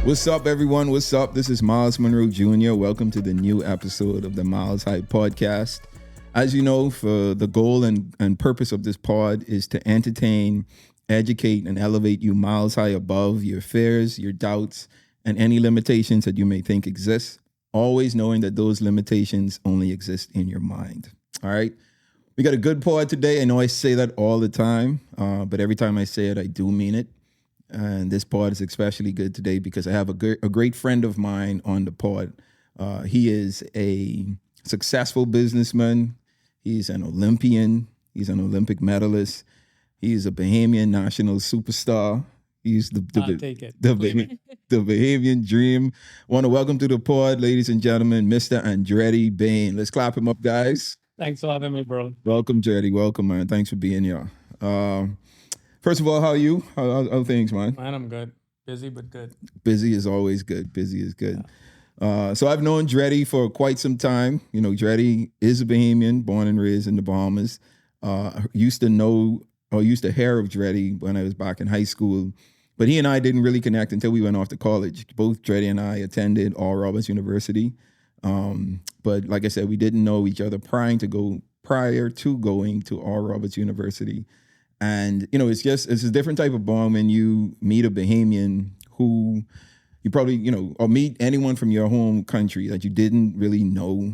What's up, everyone? What's up? This is Myles Monroe Jr. Welcome to the new episode of the Myles High Podcast. As you know, for the goal and purpose of this pod is to entertain, educate, and elevate you miles high above your fears, your doubts, and any limitations that you may think exist, always knowing that those limitations only exist in your mind. All right? We got a good pod today. I know I say that all the time, but every time I say it, I do mean it. And this pod is especially good today because I have a great friend of mine on the pod. He is a successful businessman. He's an Olympian. He's an Olympic medalist. He's a Bahamian national superstar. He's the Bahamian dream. I want to welcome to the pod, ladies and gentlemen, Mr. Andretti Bain. Let's clap him up, guys. Thanks for having me, bro. Welcome, Andretti. Welcome, man. Thanks for being here. First of all, how are you? How things, man? Man, I'm good. Busy, but good. Busy is always good. Busy is good. Yeah. So I've known Andretti for quite some time. You know, Andretti is a Bahamian, born and raised in the Bahamas. Used to hear of Andretti when I was back in high school. But he and I didn't really connect until we went off to college. Both Andretti and I attended Oral Roberts University. But like I said, we didn't know each other prior to going to Oral Roberts University. And, you know, it's a different type of bond when you meet a Bahamian who you probably, you know, or meet anyone from your home country that you didn't really know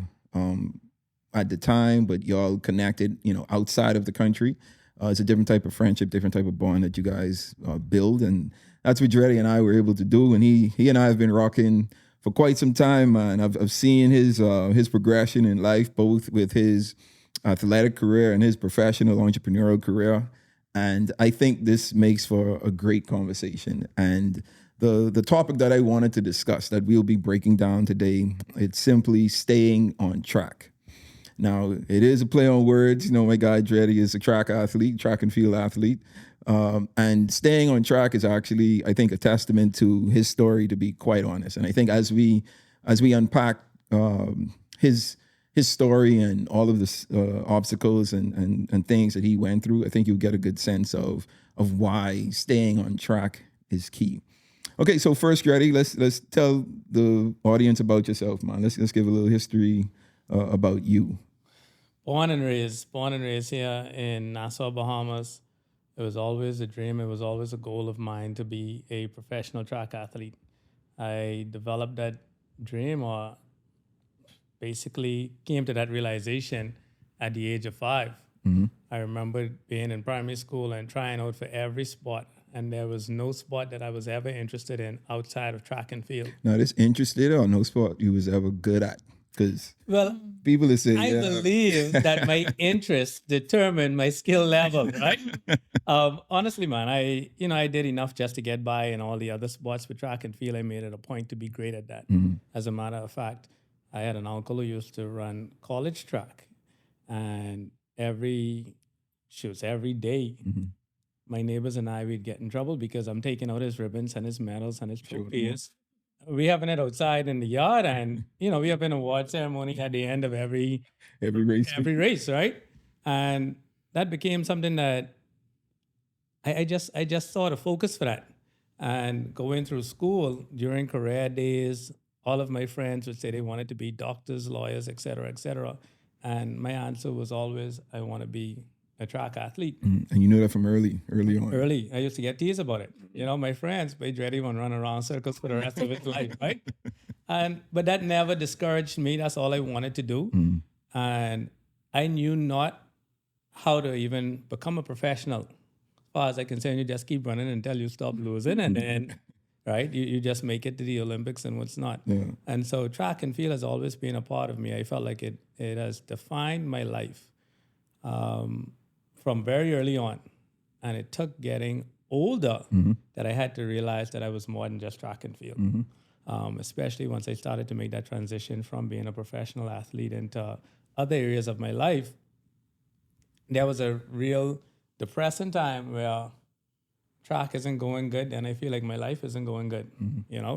at the time, but y'all connected, you know, outside of the country. It's a different type of friendship, different type of bond that you guys build. And that's what Andretti and I were able to do. And he and I have been rocking for quite some time. And I've seen his progression in life, both with his athletic career and his professional entrepreneurial career. And I think this makes for a great conversation. And the topic that I wanted to discuss that we'll be breaking down today, it's simply staying on track. Now, it is a play on words. You know, my guy Andretti is a track and field athlete. And staying on track is actually, I think, a testament to his story, to be quite honest. And I think as we unpack his story and all of the obstacles and things that he went through, I think you'll get a good sense of why staying on track is key. Okay, so first, Andretti, let's tell the audience about yourself, man. Let's give a little history about you. Born and raised here in Nassau, Bahamas. It was always a dream. It was always a goal of mine to be a professional track athlete. I developed that dream, or basically came to that realization at the age of 5. Mm-hmm. I remember being in primary school and trying out for every sport, and there was no sport that I was ever interested in outside of track and field. Now, this interested or no sport you was ever good at? Because people are saying, I believe that my interest determined my skill level, right? Honestly, man, I did enough just to get by in all the other sports. With track and field, I made it a point to be great at that. Mm-hmm. As a matter of fact, I had an uncle who used to run college track, and every day, mm-hmm. my neighbors and I would get in trouble because I'm taking out his ribbons and his medals and his trophies. We having it outside in the yard, and we have an award ceremony at the end of every race, right? And that became something that I just sort of focused for that. And going through school during career days, all of my friends would say they wanted to be doctors, lawyers, et cetera, et cetera. And my answer was always, I want to be a track athlete. And you knew that from early on. Early. I used to get teased about it. My friends, but Andretti won't run around circles for the rest of his life, right? But that never discouraged me. That's all I wanted to do. Mm. And I knew not how to even become a professional. As far as I can say, you just keep running until you stop losing, and then right, you just make it to the Olympics and what's not. Yeah. And so track and field has always been a part of me. I felt like it has defined my life from very early on. And it took getting older mm-hmm. that I had to realize that I was more than just track and field. Mm-hmm. Especially once I started to make that transition from being a professional athlete into other areas of my life. There was a real depressing time where track isn't going good, and I feel like my life isn't going good, mm-hmm.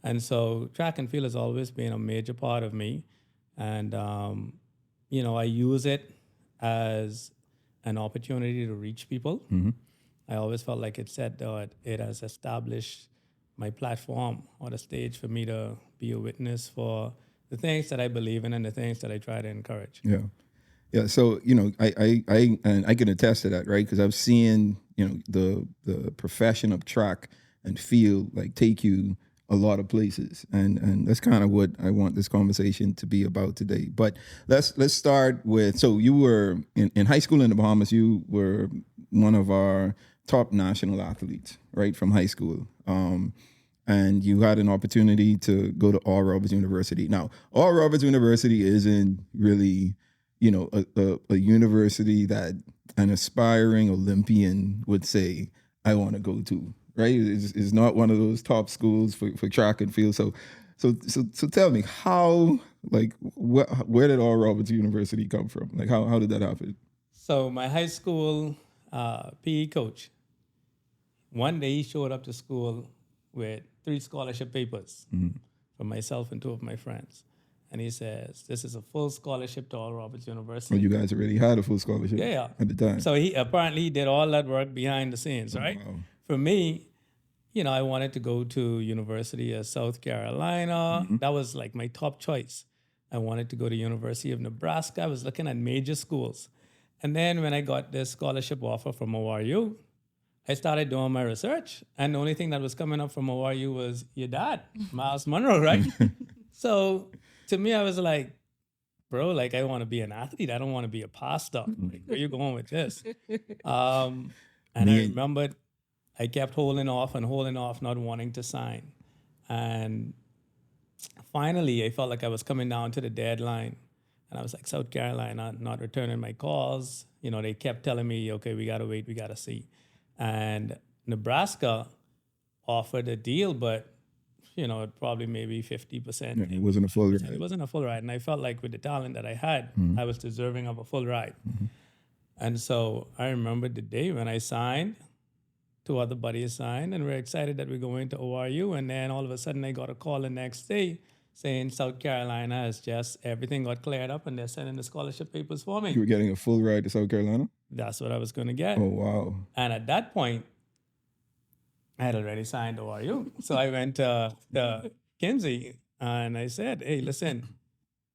And so track and field has always been a major part of me. And, I use it as an opportunity to reach people. Mm-hmm. I always felt like it said that it has established my platform or the stage for me to be a witness for the things that I believe in and the things that I try to encourage. Yeah. Yeah. So, and I can attest to that, right? Because I've seen, the profession of track and field like take you a lot of places. And that's kind of what I want this conversation to be about today. But let's start with, so you were in high school in the Bahamas, you were one of our top national athletes, right, from high school. And you had an opportunity to go to Oral Roberts University. Now, Oral Roberts University isn't really, a university that an aspiring Olympian would say, I want to go to, right? It's not one of those top schools for track and field. So tell me how, like, where did Oral Roberts University come from? Like, how did that happen? So my high school PE coach, one day he showed up to school with 3 scholarship papers from myself and 2 of my friends. And he says, this is a full scholarship to Oral Roberts University. Well, you guys already had a full scholarship at the time. So he apparently did all that work behind the scenes, right? Wow. For me, I wanted to go to University of South Carolina. That was like my top choice. I wanted to go to University of Nebraska. I was looking at major schools. And then when I got this scholarship offer from ORU, I started doing my research. And the only thing that was coming up from ORU was your dad, Myles Monroe, right? So to me, I was like, bro, like, I want to be an athlete. I don't want to be a pastor. Like, where you going with this? And I remembered I kept holding off, not wanting to sign. And finally, I felt like I was coming down to the deadline. And I was like, South Carolina, not returning my calls. They kept telling me, okay, we got to wait, we got to see. And Nebraska offered a deal, but, probably maybe 50%. Yeah, it wasn't a full ride. It wasn't a full ride. And I felt like with the talent that I had, I was deserving of a full ride. And so I remember the day when I signed, 2 other buddies signed, and we're excited that we're going to ORU. And then all of a sudden I got a call the next day saying South Carolina has everything got cleared up and they're sending the scholarship papers for me. You were getting a full ride to South Carolina? That's what I was going to get. Oh, wow. And at that point, I had already signed ORU. So I went to Kinsey and I said, hey, listen,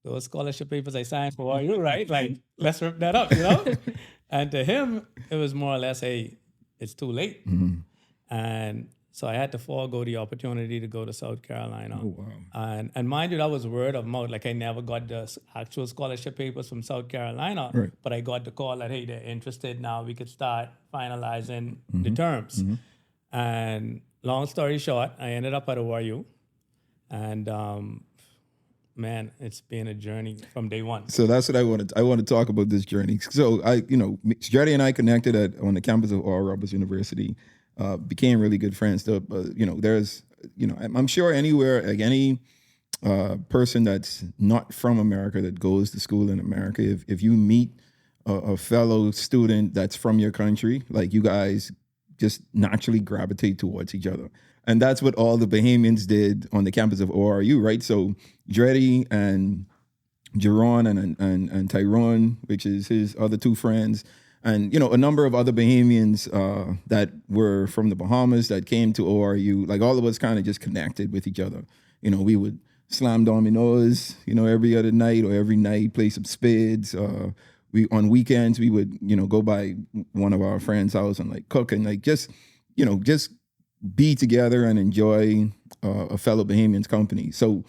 those scholarship papers I signed for ORU, right? Like, let's rip that up, And to him, it was more or less, hey, it's too late. And so I had to forego the opportunity to go to South Carolina. Oh, wow. And mind you, that was word of mouth. Like, I never got the actual scholarship papers from South Carolina, right. But I got the call that, hey, they're interested now. We could start finalizing the terms. And long story short, I ended up at ORU. And man, it's been a journey from day one. So that's what I want to talk about, this journey. So Andretti and I connected on the campus of Oral Roberts University. Became really good friends. There's, I'm sure anywhere, like any person that's not from America that goes to school in America, if you meet a fellow student that's from your country, like, you guys just naturally gravitate towards each other. And that's what all the Bahamians did on the campus of ORU, right? So Andretti and Jerron and Tyrone, which is his other 2 friends, and, a number of other Bahamians that were from the Bahamas that came to ORU, like, all of us kind of just connected with each other. We would slam dominoes, every other night or every night, play some spades. On weekends, we would, go by one of our friends' house and, like, cook and, like, just be together and enjoy a fellow Bahamian's company. So,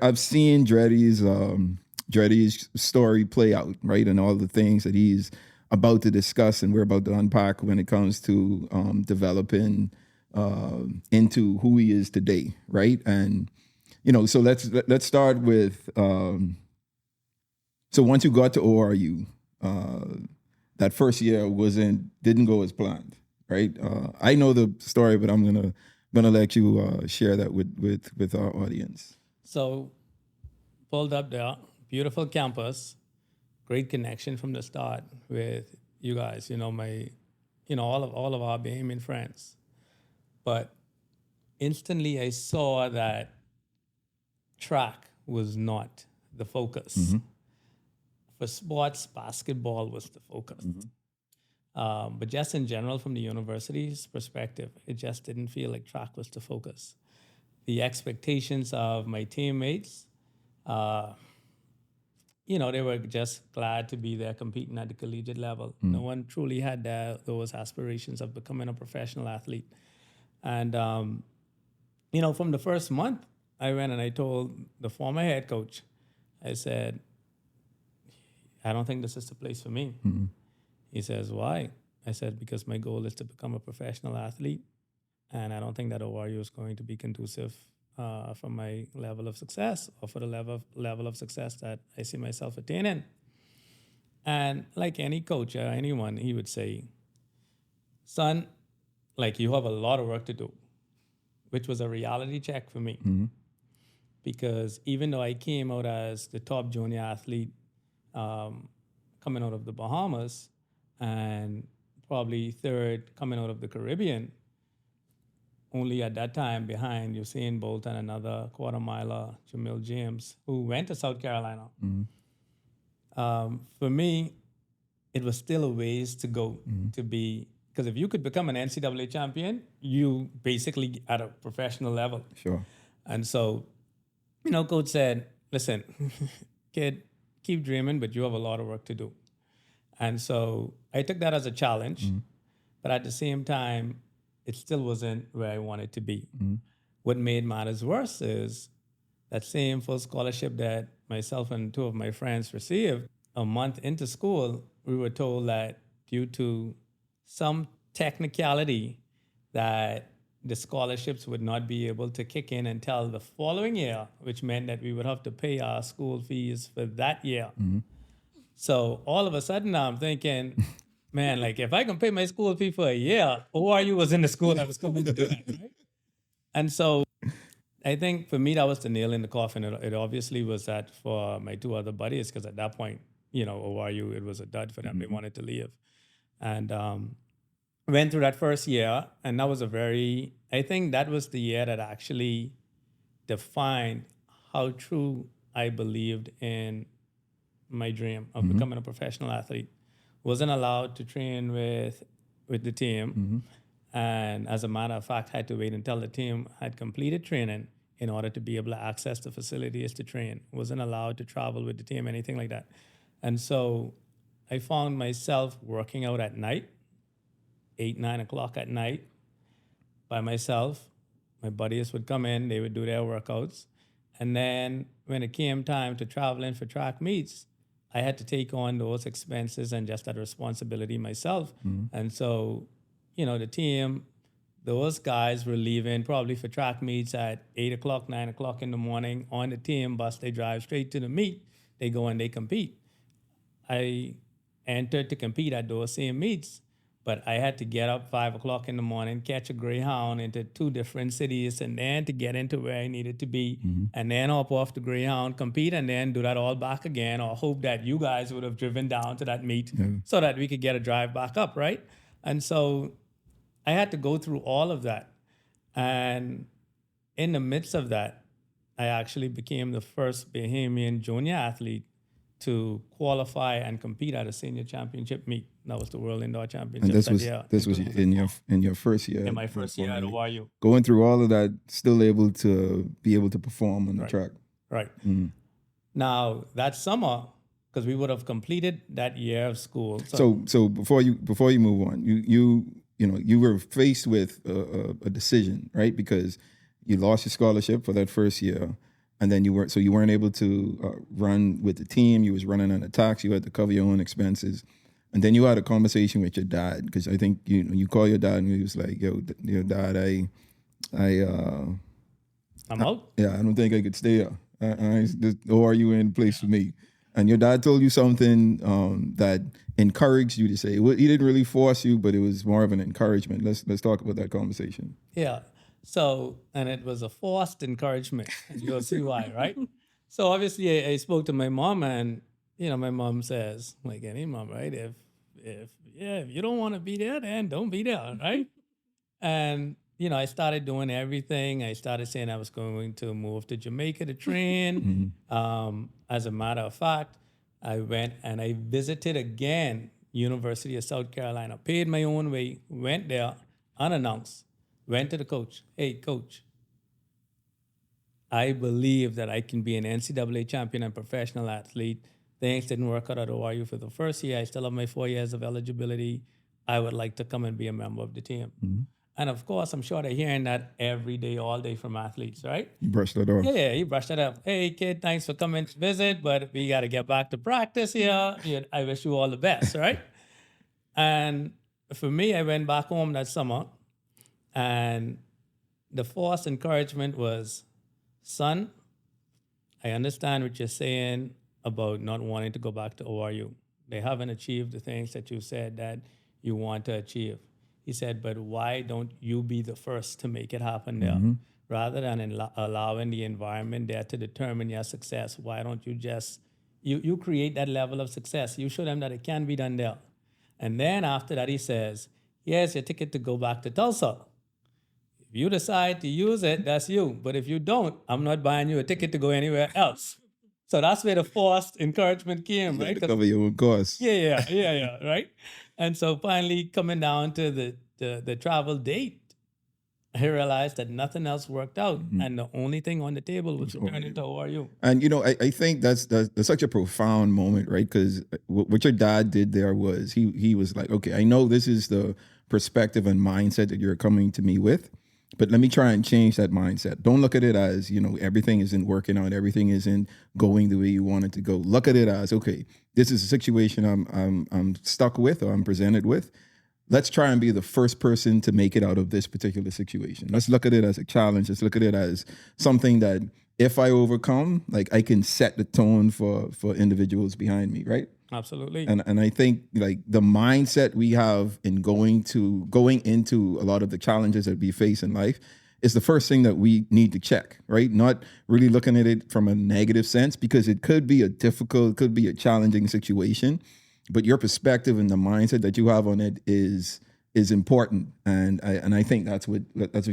I've seen Andretti's story play out, right? And all the things that he's about to discuss and we're about to unpack when it comes to developing into who he is today, right? And so let's start with so once you got to ORU, that first year didn't go as planned, right? I know the story, but I'm gonna let you share that with our audience. So pulled up there, beautiful campus. Great connection from the start with you guys, all of our Bahamian friends. But instantly I saw that track was not the focus. For sports, basketball was the focus. But just in general, from the university's perspective, it just didn't feel like track was the focus. The expectations of my teammates, they were just glad to be there competing at the collegiate level. No one truly had those aspirations of becoming a professional athlete. And, from the first month, I went and I told the former head coach, I said, I don't think this is the place for me. He says, why? I said, because my goal is to become a professional athlete. And I don't think that ORU is going to be conducive for my level of success or for the level of success that I see myself attaining. And like any coach or anyone, he would say, son, like you have a lot of work to do, which was a reality check for me. Because even though I came out as the top junior athlete coming out of the Bahamas and probably third coming out of the Caribbean, only at that time behind Usain Bolt and another quarter miler, Jamil James, who went to South Carolina. For me, it was still a ways to go to be, because if you could become an NCAA champion, you basically at a professional level. Sure. And so, coach said, listen, kid, keep dreaming, but you have a lot of work to do. And so I took that as a challenge, but at the same time, it still wasn't where I wanted to be. What made matters worse is that same full scholarship that myself and two of my friends received, a month into school, we were told that due to some technicality that the scholarships would not be able to kick in until the following year, which meant that we would have to pay our school fees for that year. So all of a sudden now I'm thinking, man, like if I can pay my school fee for a year, ORU was in the school that was coming to do that, right? And so I think for me, that was the nail in the coffin. It obviously was that for my two other buddies, because at that point, ORU, it was a dud for them. They wanted to leave. And went through that first year, and that was I think that was the year that actually defined how true I believed in my dream of becoming a professional athlete. Wasn't allowed to train with the team. And as a matter of fact, had to wait until the team had completed training in order to be able to access the facilities to train. Wasn't allowed to travel with the team, anything like that. And so I found myself working out at night, 8, 9 o'clock at night by myself. My buddies would come in, they would do their workouts. And then when it came time to travel in for track meets, I had to take on those expenses and just that responsibility myself. And so, the team, those guys were leaving probably for track meets at 8 o'clock, 9 o'clock in the morning on the team bus. They drive straight to the meet. They go and they compete. I entered to compete at those same meets, but I had to get up 5 o'clock in the morning, catch a Greyhound into 2 different cities, and then to get into where I needed to be, and then hop off the Greyhound, compete, and then do that all back again, or hope that you guys would have driven down to that meet so that we could get a drive back up, right? And so I had to go through all of that. And in the midst of that, I actually became the first Bahamian junior athlete to qualify and compete at a senior championship meet. That was the World Indoor Championship. And this was in your first year. In my first year at ORU. Going through all of that, still able to perform on the track. Right. Now that summer, because we would have completed that year of school. So before you move on, you were faced with a decision, right? Because you lost your scholarship for that first year. And then you weren't able to run with the team. You was running on a tax. You had to cover your own expenses. And then you had a conversation with your dad, because I think you call your dad and he was like, "Yo, Dad, I'm out. Yeah, I don't think I could stay here. Or are you in place for me?" And your dad told you something that encouraged you to say. Well, he didn't really force you, but it was more of an encouragement. Let's talk about that conversation. Yeah. So, and it was a forced encouragement. You'll see why, right? So obviously I spoke to my mom, and, my mom says, like any mom, right? If you don't want to be there, then don't be there, right? And, I started doing everything. I started saying I was going to move to Jamaica to train. As a matter of fact, I went and I visited again, University of South Carolina. Paid my own way, went there unannounced, went to the coach. Hey, coach, I believe that I can be an NCAA champion and professional athlete. Things didn't work out at ORU for the first year. I still have my 4 years of eligibility. I would like to come and be a member of the team. And of course, I'm sure they're hearing that every day, all day from athletes, right? You brushed that off. Yeah, you brushed it up. Hey, kid, thanks for coming to visit, but we got to get back to practice here. I wish you all the best, right? And for me, I went back home that summer, and the forced encouragement was, son, I understand what you're saying about not wanting to go back to ORU. They haven't achieved the things that you said that you want to achieve. He said, but why don't you be the first to make it happen there? Rather than allowing the environment there to determine your success, why don't you just, you create that level of success. You show them that it can be done there. And then after that, he says, here's your ticket to go back to Tulsa. If you decide to use it, that's you. But if you don't, I'm not buying you a ticket to go anywhere else. So that's where the forced encouragement came, right? To cover your own costs. Yeah, right? And so finally coming down to the travel date, I realized that nothing else worked out. And the only thing on the table was returning to ORU. And, I think that's such a profound moment, right? Because what your dad did there was he was like, okay, I know this is the perspective and mindset that you're coming to me with, but let me try and change that mindset. Don't look at it as, everything isn't working out, everything isn't going the way you want it to go. Look at it as, okay, this is a situation I'm stuck with or I'm presented with. Let's try and be the first person to make it out of this particular situation. Let's look at it as a challenge. Let's look at it as something that if I overcome, like I can set the tone for individuals behind me, right? Absolutely. And I think like the mindset we have in going into a lot of the challenges that we face in life is the first thing that we need to check, right? Not really looking at it from a negative sense, because it could be a challenging situation. But your perspective and the mindset that you have on it is important, and I think that's what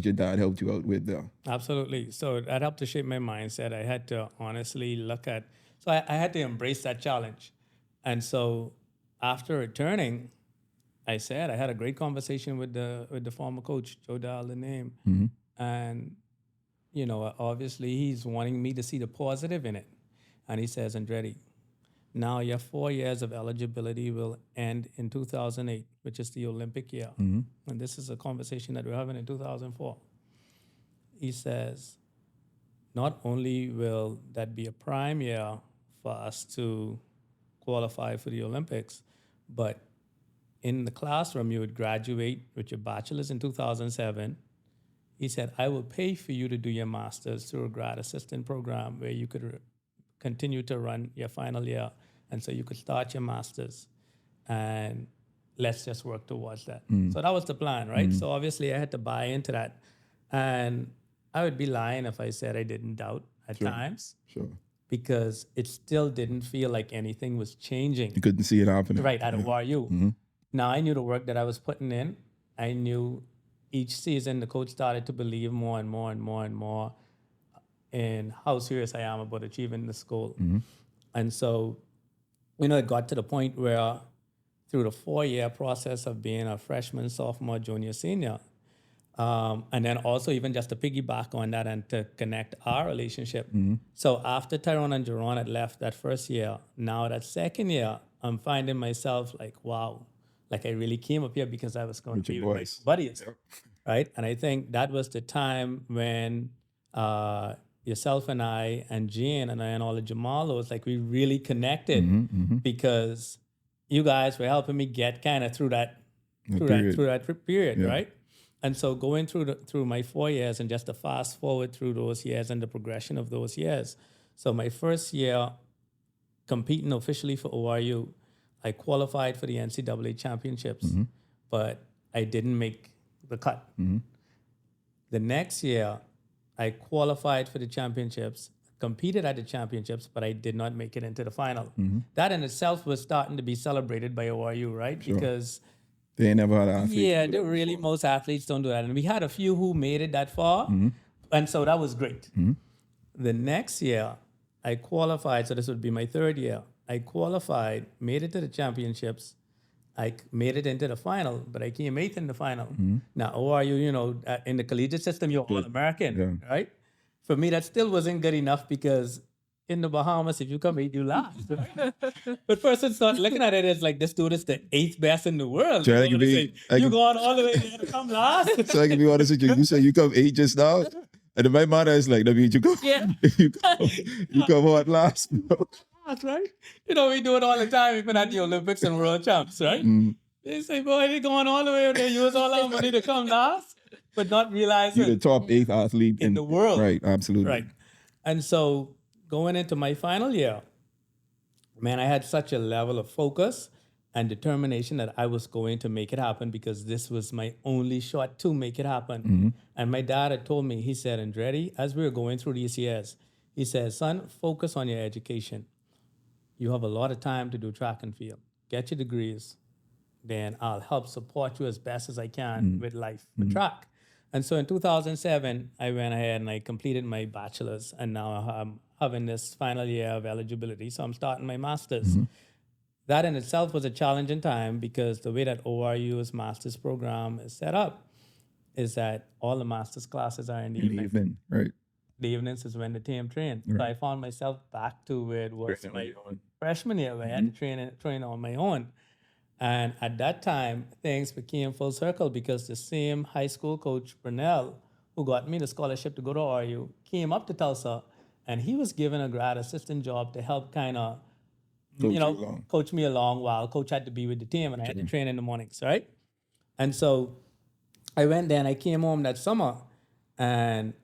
your dad helped you out with, though. Absolutely. So that helped to shape my mindset. I had to honestly I had to embrace that challenge, and so after returning, I had a great conversation with the former coach, Joe Dahl, the name, and obviously he's wanting me to see the positive in it, and he says, Andretti, now your 4 years of eligibility will end in 2008, which is the Olympic year. And this is a conversation that we're having in 2004. He says, not only will that be a prime year for us to qualify for the Olympics, but in the classroom, you would graduate with your bachelor's in 2007. He said, I will pay for you to do your master's through a grad assistant program where you could continue to run your final year. And so you could start your master's and let's just work towards that. So that was the plan, right? So obviously I had to buy into that. And I would be lying if I said I didn't doubt at times. Sure. Because it still didn't feel like anything was changing. You couldn't see it happening. Right, at ORU. Now I knew the work that I was putting in. I knew each season the coach started to believe more and more and more and more in how serious I am about achieving this goal. And so, it got to the point where through the 4-year process of being a freshman, sophomore, junior, senior, and then also even just to piggyback on that and to connect our relationship. So after Tyrone and Jerron had left that first year, now that second year, I'm finding myself like, wow, like I really came up here because I was going to be with my buddies, right? And I think that was the time when yourself and I and Gene and all the Jamalos, like we really connected because you guys were helping me get kind of through that period, right? And so going through my 4 years and just to fast forward through those years and the progression of those years. So my first year competing officially for ORU, I qualified for the NCAA championships, but I didn't make the cut. The next year, I qualified for the championships, competed at the championships, but I did not make it into the final. That in itself was starting to be celebrated by ORU, right? Sure. Because they never had athletes. Yeah, most athletes don't do that. And we had a few who made it that far, and so that was great. The next year, I qualified, so this would be my third year. I qualified, made it to the championships, I made it into the final, but I came eighth in the final. Now, ORU, in the collegiate system, you're all American, right? For me, that still wasn't good enough because in the Bahamas, if you come eighth, you last. Right? But persons start looking at it as like this dude is the eighth best in the world. So I can be, You going all the way there to come last. so I can be honest with you. You say you come 8 just now, and then my mother is like, that means you go, you come hot last, bro. That's right. We do it all the time, even at the Olympics and World Champs, right? They say, boy, they're going all the way over there, use all our money to come last, but not realizing You're the top 8th athlete in the world. Right, absolutely. Right. And so going into my final year, man, I had such a level of focus and determination that I was going to make it happen because this was my only shot to make it happen. And my dad had told me, he said, Andretti, as we were going through these years, he said, son, focus on your education. You have a lot of time to do track and field. Get your degrees. Then I'll help support you as best as I can with life, with track. And so in 2007, I went ahead and I completed my bachelor's. And now I'm having this final year of eligibility. So I'm starting my master's. That in itself was a challenging time because the way that ORU's master's program is set up is that all the master's classes are in the evening. Right. The evenings is when the team trained. So I found myself back to where it was my freshman year where I had to train on my own. And at that time, things became full circle because the same high school coach, Brunel, who got me the scholarship to go to ORU, came up to Tulsa, and he was given a grad assistant job to help kind of, coach me along while coach had to be with the team and I had to train in the mornings, right? And so I went there and I came home that summer, and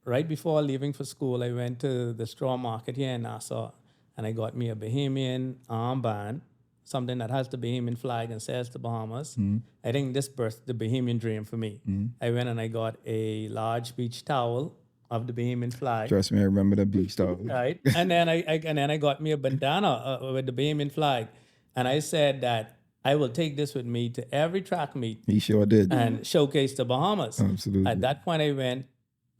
right before leaving for school, I went to the straw market here in Nassau, and I got me a Bahamian armband, something that has the Bahamian flag and says the Bahamas. I think this birthed the Bahamian dream for me. I went and I got a large beach towel of the Bahamian flag. Trust me, I remember the beach towel. Right, and then I got me a bandana with the Bahamian flag, and I said that I will take this with me to every track meet. He sure did. And showcase the Bahamas. Absolutely. At that point, I went.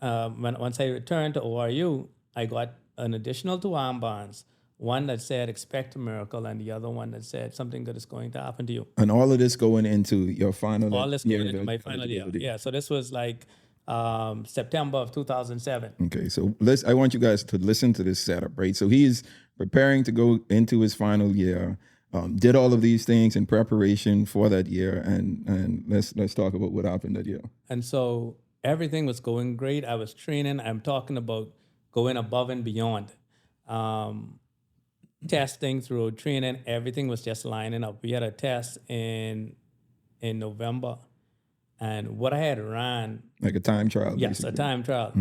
Once I returned to ORU, I got an additional 2 armbands. One that said "Expect a miracle," and the other one that said "Something good is going to happen to you." And all of this going into your final year. All this going into my final year. Yeah. So this was like September of 2007. Okay, so I want you guys to listen to this setup, right? So he is preparing to go into his final year. Did all of these things in preparation for that year, and let's talk about what happened that year. And so everything was going great. I was training. I'm talking about going above and beyond. Testing through training, everything was just lining up. We had a test in November, and what I had ran, like a time trial. Yes, basically. a time trial.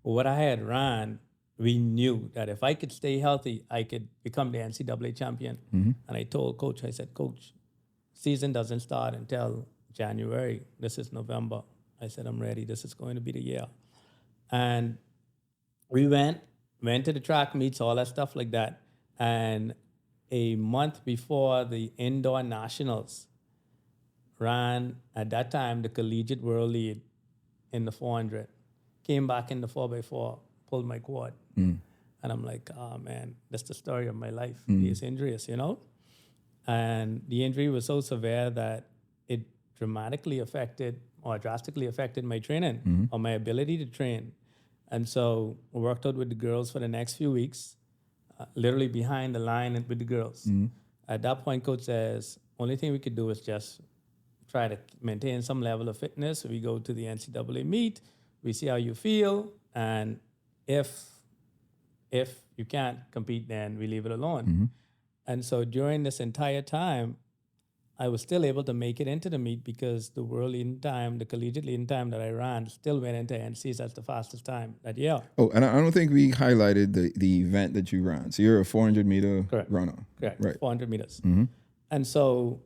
What I had ran, we knew that if I could stay healthy, I could become the NCAA champion. And I told Coach, I said, Coach, season doesn't start until January. This is November. I said, I'm ready. This is going to be the year. And we went to the track meets, all that stuff like that. And a month before the indoor nationals, ran at that time the collegiate world lead in the 400. Came back in the 4x4, pulled my quad. And I'm like, oh man, that's the story of my life. These injuries, And the injury was so severe that it drastically affected my training or my ability to train. And so I worked out with the girls for the next few weeks, literally behind the line with the girls. At that point, coach says, only thing we could do is just try to maintain some level of fitness. We go to the NCAA meet, we see how you feel, and if you can't compete, then we leave it alone. And so during this entire time, I was still able to make it into the meet because the world leading time, the collegiate leading time that I ran still went into NCs as the fastest time that year. Oh, and I don't think we highlighted the event that you ran. So you're a 400-meter runner. Correct, right? 400 meters. And so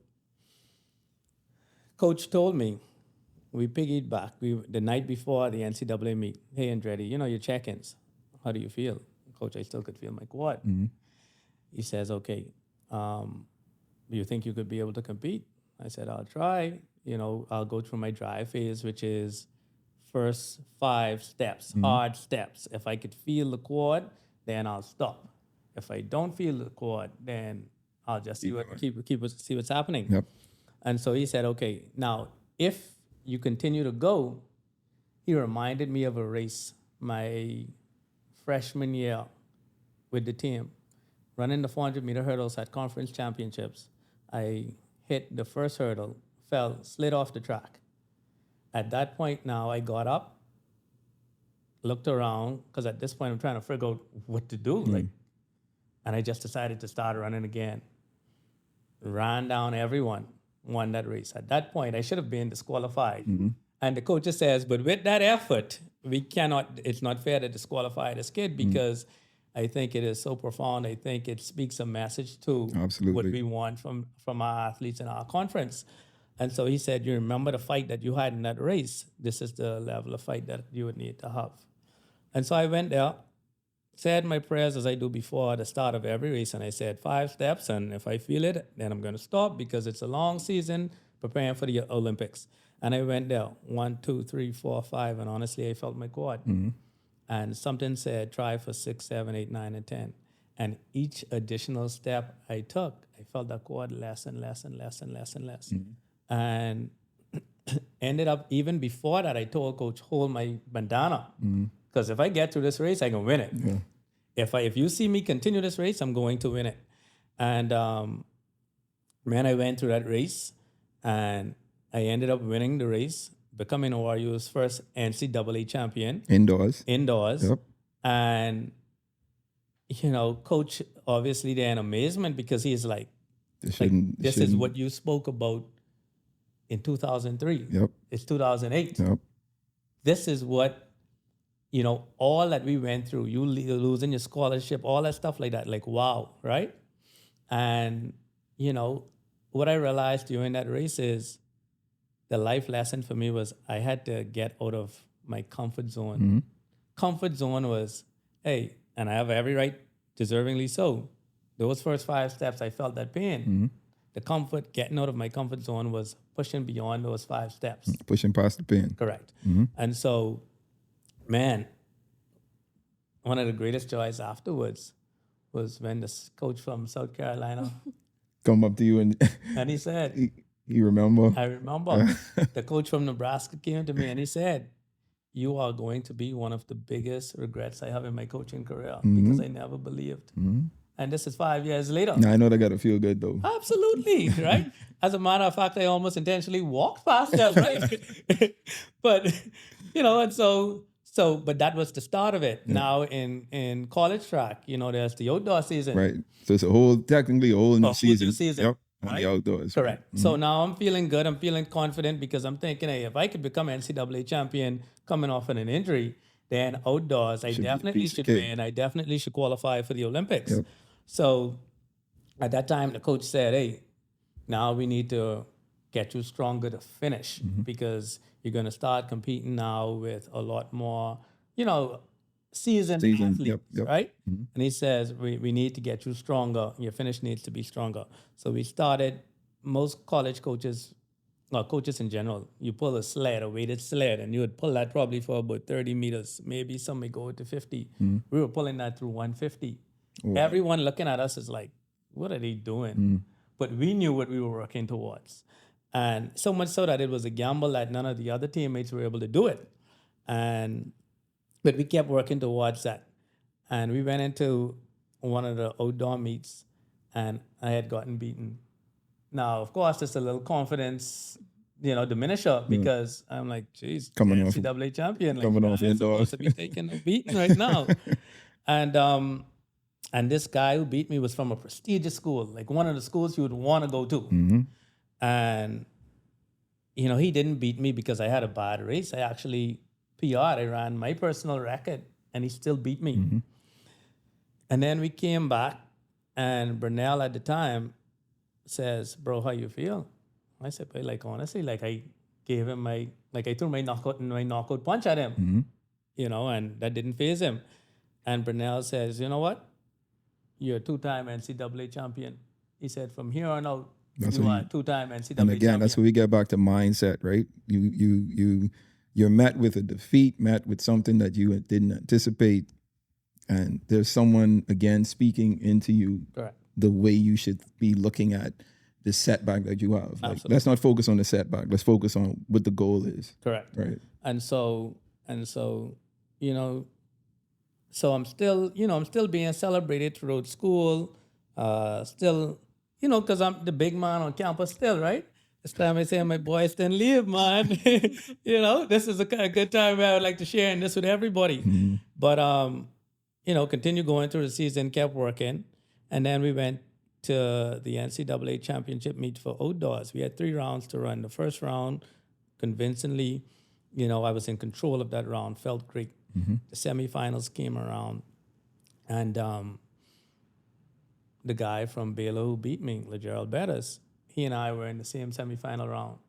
coach told me, we piggyed back. The night before the NCAA meet, hey, Andretti, your check-ins. How do you feel? Coach, I still could feel my quad. He says, okay, do you think you could be able to compete? I said, I'll try. I'll go through my drive phase, which is first 5 steps, hard steps. If I could feel the quad, then I'll stop. If I don't feel the quad, then I'll just see what's happening. Yep. And so he said, okay, now if you continue to go, he reminded me of a race my freshman year with the team, running the 400-meter hurdles at conference championships. I hit the first hurdle, fell, slid off the track. At that point now, I got up, looked around, because at this point I'm trying to figure out what to do. And I just decided to start running again. Ran down everyone, won that race. At that point, I should have been disqualified. And the coach says, but with that effort, it's not fair to disqualify this kid because I think it is so profound. I think it speaks a message to what we want from our athletes in our conference. And so he said, you remember the fight that you had in that race? This is the level of fight that you would need to have. And so I went there, said my prayers as I do before the start of every race. And I said 5 steps. And if I feel it, then I'm going to stop because it's a long season preparing for the Olympics. And I went there 1, 2, 3, 4, 5. And honestly, I felt my quad. And something said, try for 6, 7, 8, 9, and 10. And each additional step I took, I felt that quad less and less and less and less and less. And ended up, even before that, I told Coach, hold my bandana. Because if I get through this race, I can win it. If you see me continue this race, I'm going to win it. And man, I went through that race, and I ended up winning the race, becoming ORU's first NCAA champion. Indoors. Yep. And, Coach, obviously, they're in amazement because he's like, this is what you spoke about in 2003. Yep. It's 2008. Yep. This is what, all that we went through, you losing your scholarship, all that stuff like that, like, wow, right? And, what I realized during that race is the life lesson for me was I had to get out of my comfort zone. Comfort zone was, hey, and I have every right, deservingly so. Those first 5 steps, I felt that pain. The getting out of my comfort zone was pushing beyond those 5 steps. Pushing past the pain. Correct. And so, man, one of the greatest joys afterwards was when this coach from South Carolina come up to you and he said, you remember? I remember. The coach from Nebraska came to me and he said, you are going to be one of the biggest regrets I have in my coaching career because I never believed. And this is 5 years later. Now, I know that got to feel good, though. Absolutely, right? As a matter of fact, I almost intentionally walked past that, right? But, and so, but that was the start of it. Yeah. Now in college track, there's the outdoor season. Right. So it's technically a whole new season. Yep. On the outdoors. Correct. Right? So now I'm feeling good. I'm feeling confident because I'm thinking, hey, if I could become NCAA champion coming off of an injury, then outdoors, I definitely should win. I definitely should qualify for the Olympics. Yep. So at that time, the coach said, hey, now we need to get you stronger to finish because you're going to start competing now with a lot more, seasoned athletes, right? And he says, we need to get you stronger. Your finish needs to be stronger. So we started, most college coaches, coaches in general, you pull a weighted sled, and you would pull that probably for about 30 meters. Maybe some may go to 50. We were pulling that through 150. Wow. Everyone looking at us is like, what are they doing? But we knew what we were working towards. And so much so that it was a gamble that none of the other teammates were able to do it. But we kept working towards that. And we went into one of the outdoor meets, and I had gotten beaten. Now, of course, there's a little confidence, diminisher because I'm like, geez, NCAA champion. Like, coming off indoors. Supposed to be taking a beating right now. And this guy who beat me was from a prestigious school, like one of the schools you would want to go to. And, he didn't beat me because I had a bad race. I actually PR'd. I ran my personal record, and he still beat me. And then we came back, and Burnell at the time says, bro, how you feel? I said, but honestly, I gave him I threw my knockout punch at him, and that didn't faze him. And Burnell says, you know what? You're a 2-time NCAA champion. He said, from here on out, you are a 2-time NCAA champion. And again, that's where we get back to mindset, right? You're met with a defeat, met with something that you didn't anticipate. And there's someone, again, speaking into you the way you should be looking at the setback that you have. Like, Absolutely. let's not focus on the setback. Let's focus on what the goal is. Correct. Right. And so, you know, so I'm still, I'm still being celebrated throughout school. Still, because I'm the big man on campus still, right? This time I say my boys didn't leave, man. This is a good time where I would like to share this with everybody. But continue going through the season, kept working, and then we went to the NCAA championship meet for outdoors. We had 3 rounds to run. The first round, convincingly, I was in control of that round, felt great. The semifinals came around, and the guy from Baylor who beat me, LeGerald Bettis, he and I were in the same semifinal round.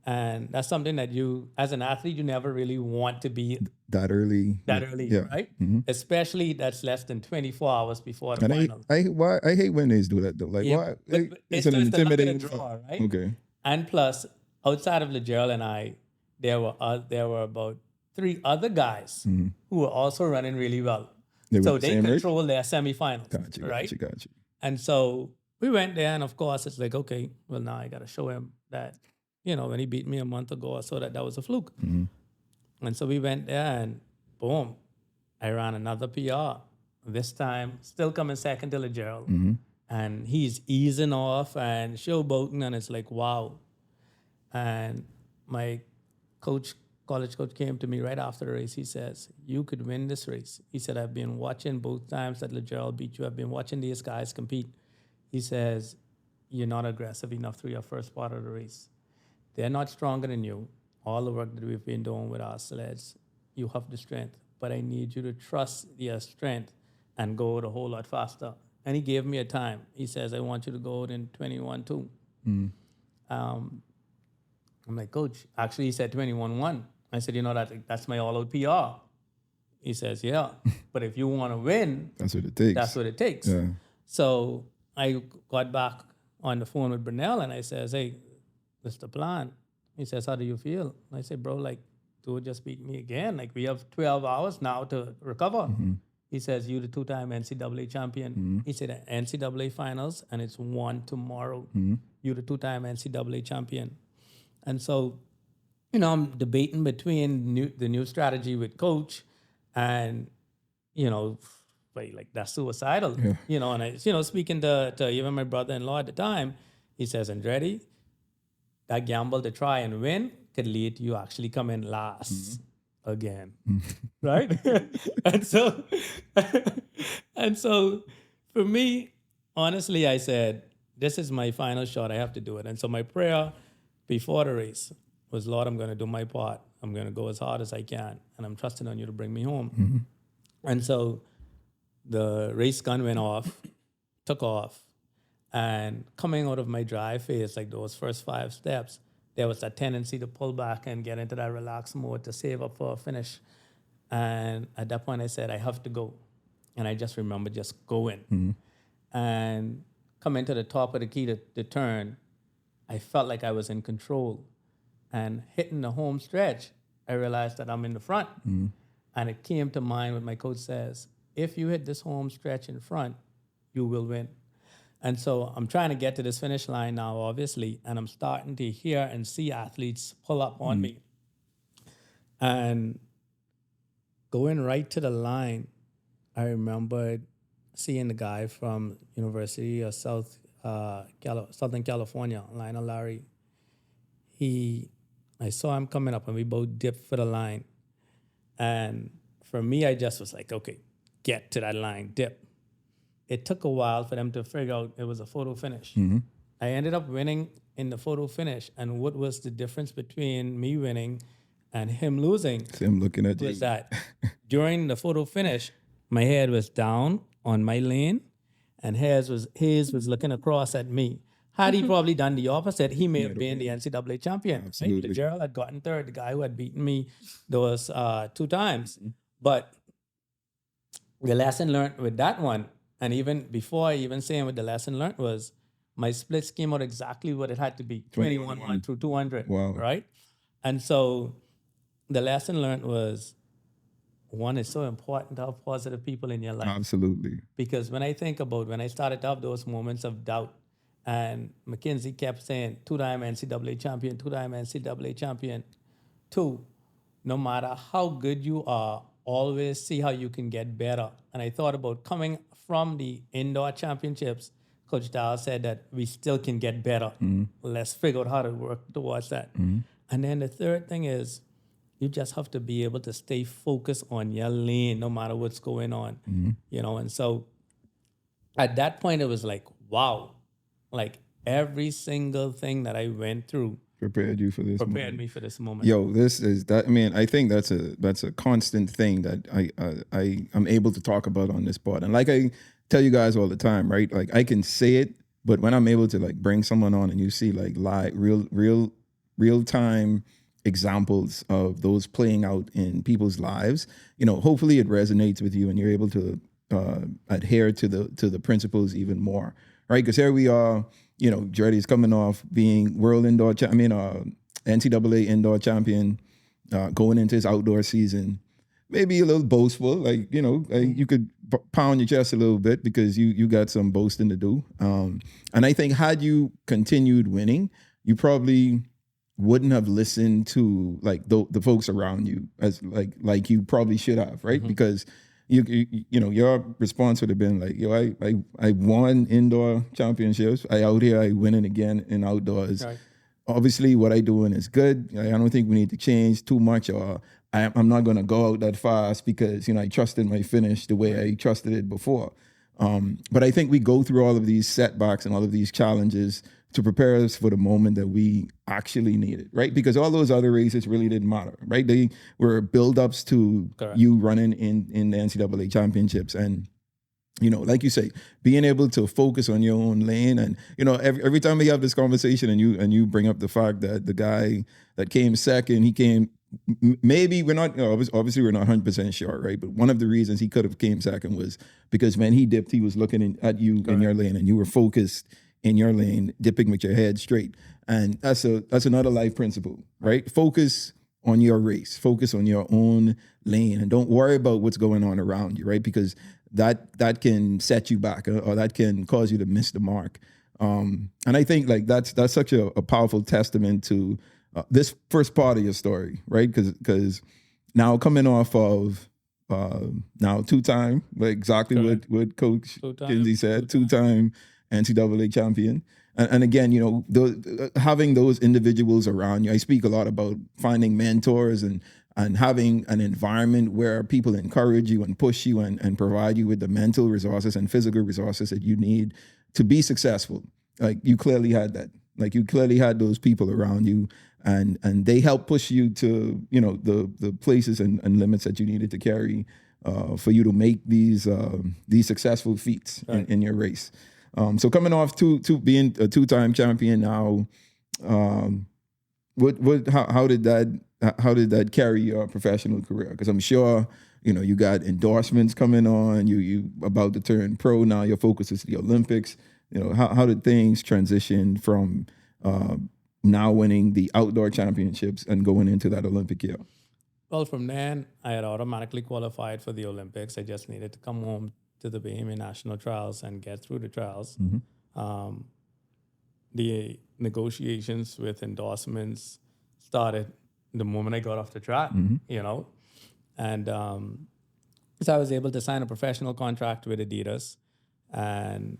And that's something that you, as an athlete, you never really want to be that early, yeah. Right? Especially that's less than 24 hours before the And final. I hate when they do that though. Like, why? It's an intimidating draw, right? Okay. And plus, outside of LeGerald and I, there were about 3 other guys who were also running really well. So they control their semifinals. Gotcha. And so we went there, and of course, it's like, okay, well, now I got to show him that, when he beat me a month ago or so, that was a fluke. And so we went there, and boom, I ran another PR. This time, still coming second to LeGerald. And he's easing off and showboating, and it's like, wow. And my college coach came to me right after the race. He says, you could win this race. He said, I've been watching both times that LeGerald beat you. I've been watching these guys compete. He says, you're not aggressive enough through your first part of the race. They're not stronger than you. All the work that we've been doing with our sleds, you have the strength. But I need you to trust your strength and go out a whole lot faster. And he gave me a time. He says, I want you to go out in 21.2. I'm like, Coach, actually he said 21.1. I said, that's my all-out PR. He says, yeah, but if you want to win, that's what it takes. That's what it takes. Yeah. So I got back on the phone with Brunel, and I says, hey, what's the plan? He says, how do you feel? And I said, bro, like, dude just beat me again. Like, we have 12 hours now to recover. He says, you the 2-time NCAA champion. He said, NCAA finals, and it's 1 tomorrow. You the 2-time NCAA champion. And so, I'm debating between the new strategy with Coach and, like that's suicidal. Yeah. And I, speaking to even my brother-in-law at the time, he says, Andretti, that gamble to try and win could lead to you actually coming last again. Right? and so for me, honestly, I said, this is my final shot. I have to do it. And so my prayer before the race was, Lord, I'm going to do my part. I'm going to go as hard as I can, and I'm trusting on you to bring me home. And so the race gun went off, took off, and coming out of my drive phase, like those first 5 steps, there was that tendency to pull back and get into that relaxed mode to save up for a finish. And at that point, I said, I have to go. And I just remember just going. And coming to the top of the key to turn, I felt like I was in control. And hitting the home stretch, I realized that I'm in the front. And it came to mind what my coach says, if you hit this home stretch in front, you will win. And so I'm trying to get to this finish line now, obviously, and I'm starting to hear and see athletes pull up on me. And going right to the line, I remembered seeing the guy from University of Southern California, Lionel Larry. I saw him coming up, and we both dipped for the line. And for me, I just was like, okay, get to that line, dip. It took a while for them to figure out it was a photo finish. I ended up winning in the photo finish. And what was the difference between me winning and him losing? See him looking at you. Was that during the photo finish, my head was down on my lane, and his was looking across at me. Had he probably done the opposite, he may have been the NCAA champion. Absolutely. Right? Gerald had gotten third, the guy who had beaten me those 2 times. But the lesson learned with that one, and even before even saying what the lesson learned was, my splits came out exactly what it had to be, 21-1 through 200. Wow. Right? And so the lesson learned was, one, it's so important to have positive people in your life. Absolutely. Because when I think about when I started to have those moments of doubt, And McKinsey kept saying, two-time NCAA champion, two-time NCAA champion. Two, no matter how good you are, always see how you can get better. And I thought about coming from the indoor championships. Coach Dow said that we still can get better. Let's figure out how to work towards that. And then the third thing is you just have to be able to stay focused on your lane no matter what's going on. And so at that point it was like, wow, like every single thing that I went through prepared you for this. Prepared me for this moment. Yo, this is that. I mean, I think that's a constant thing that I'm able to talk about on this pod. And like I tell you guys all the time, right? Like I can say it, but when I'm able to like bring someone on and you see like live, real time examples of those playing out in people's lives, hopefully it resonates with you and you're able to adhere to the principles even more, right? Because here we are. Andretti's coming off being world indoor, NCAA indoor champion, going into his outdoor season. Maybe a little boastful, like, you could pound your chest a little bit because you got some boasting to do. And I think had you continued winning, you probably wouldn't have listened to like the folks around you as like you probably should have, right? Because your response would have been like, I won indoor championships. I out here, I winning again in outdoors. Right. Obviously, what I doing is good. I don't think we need to change too much, or I'm not going to go out that fast because, I trusted my finish the way I trusted it before. But I think we go through all of these setbacks and all of these challenges to prepare us for the moment that we actually needed, right? Because all those other races really didn't matter, right? They were build-ups to Correct. You running in the NCAA championships. And, like you say, being able to focus on your own lane. And, every time we have this conversation and you bring up the fact that the guy that came second, he came, maybe we're not, obviously we're not 100% sure, right? But one of the reasons he could have came second was because when he dipped, he was looking at you Correct. In your lane and you were focused in your lane, dipping with your head straight. And that's another life principle, right? Focus on your race, focus on your own lane, and don't worry about what's going on around you, right? Because that can set you back or that can cause you to miss the mark. And I think like that's such a powerful testament to this first part of your story, right? Because now coming off of now two-time, like exactly what Coach Kinsey said, two-time NCAA champion. And again, having those individuals around you, I speak a lot about finding mentors and having an environment where people encourage you and push you and provide you with the mental resources and physical resources that you need to be successful. Like you clearly had that. Like you clearly had those people around you and they helped push you to, the places and limits that you needed to carry for you to make these successful feats in your race. So coming off being a two-time champion now, how did that carry your professional career? Because I'm sure you got endorsements coming on. You about to turn pro now. Your focus is the Olympics. How did things transition from now winning the outdoor championships and going into that Olympic year? Well, from then I had automatically qualified for the Olympics. I just needed to come home to the Bahamian National Trials and get through the trials. The negotiations with endorsements started the moment I got off the track, and so I was able to sign a professional contract with Adidas, and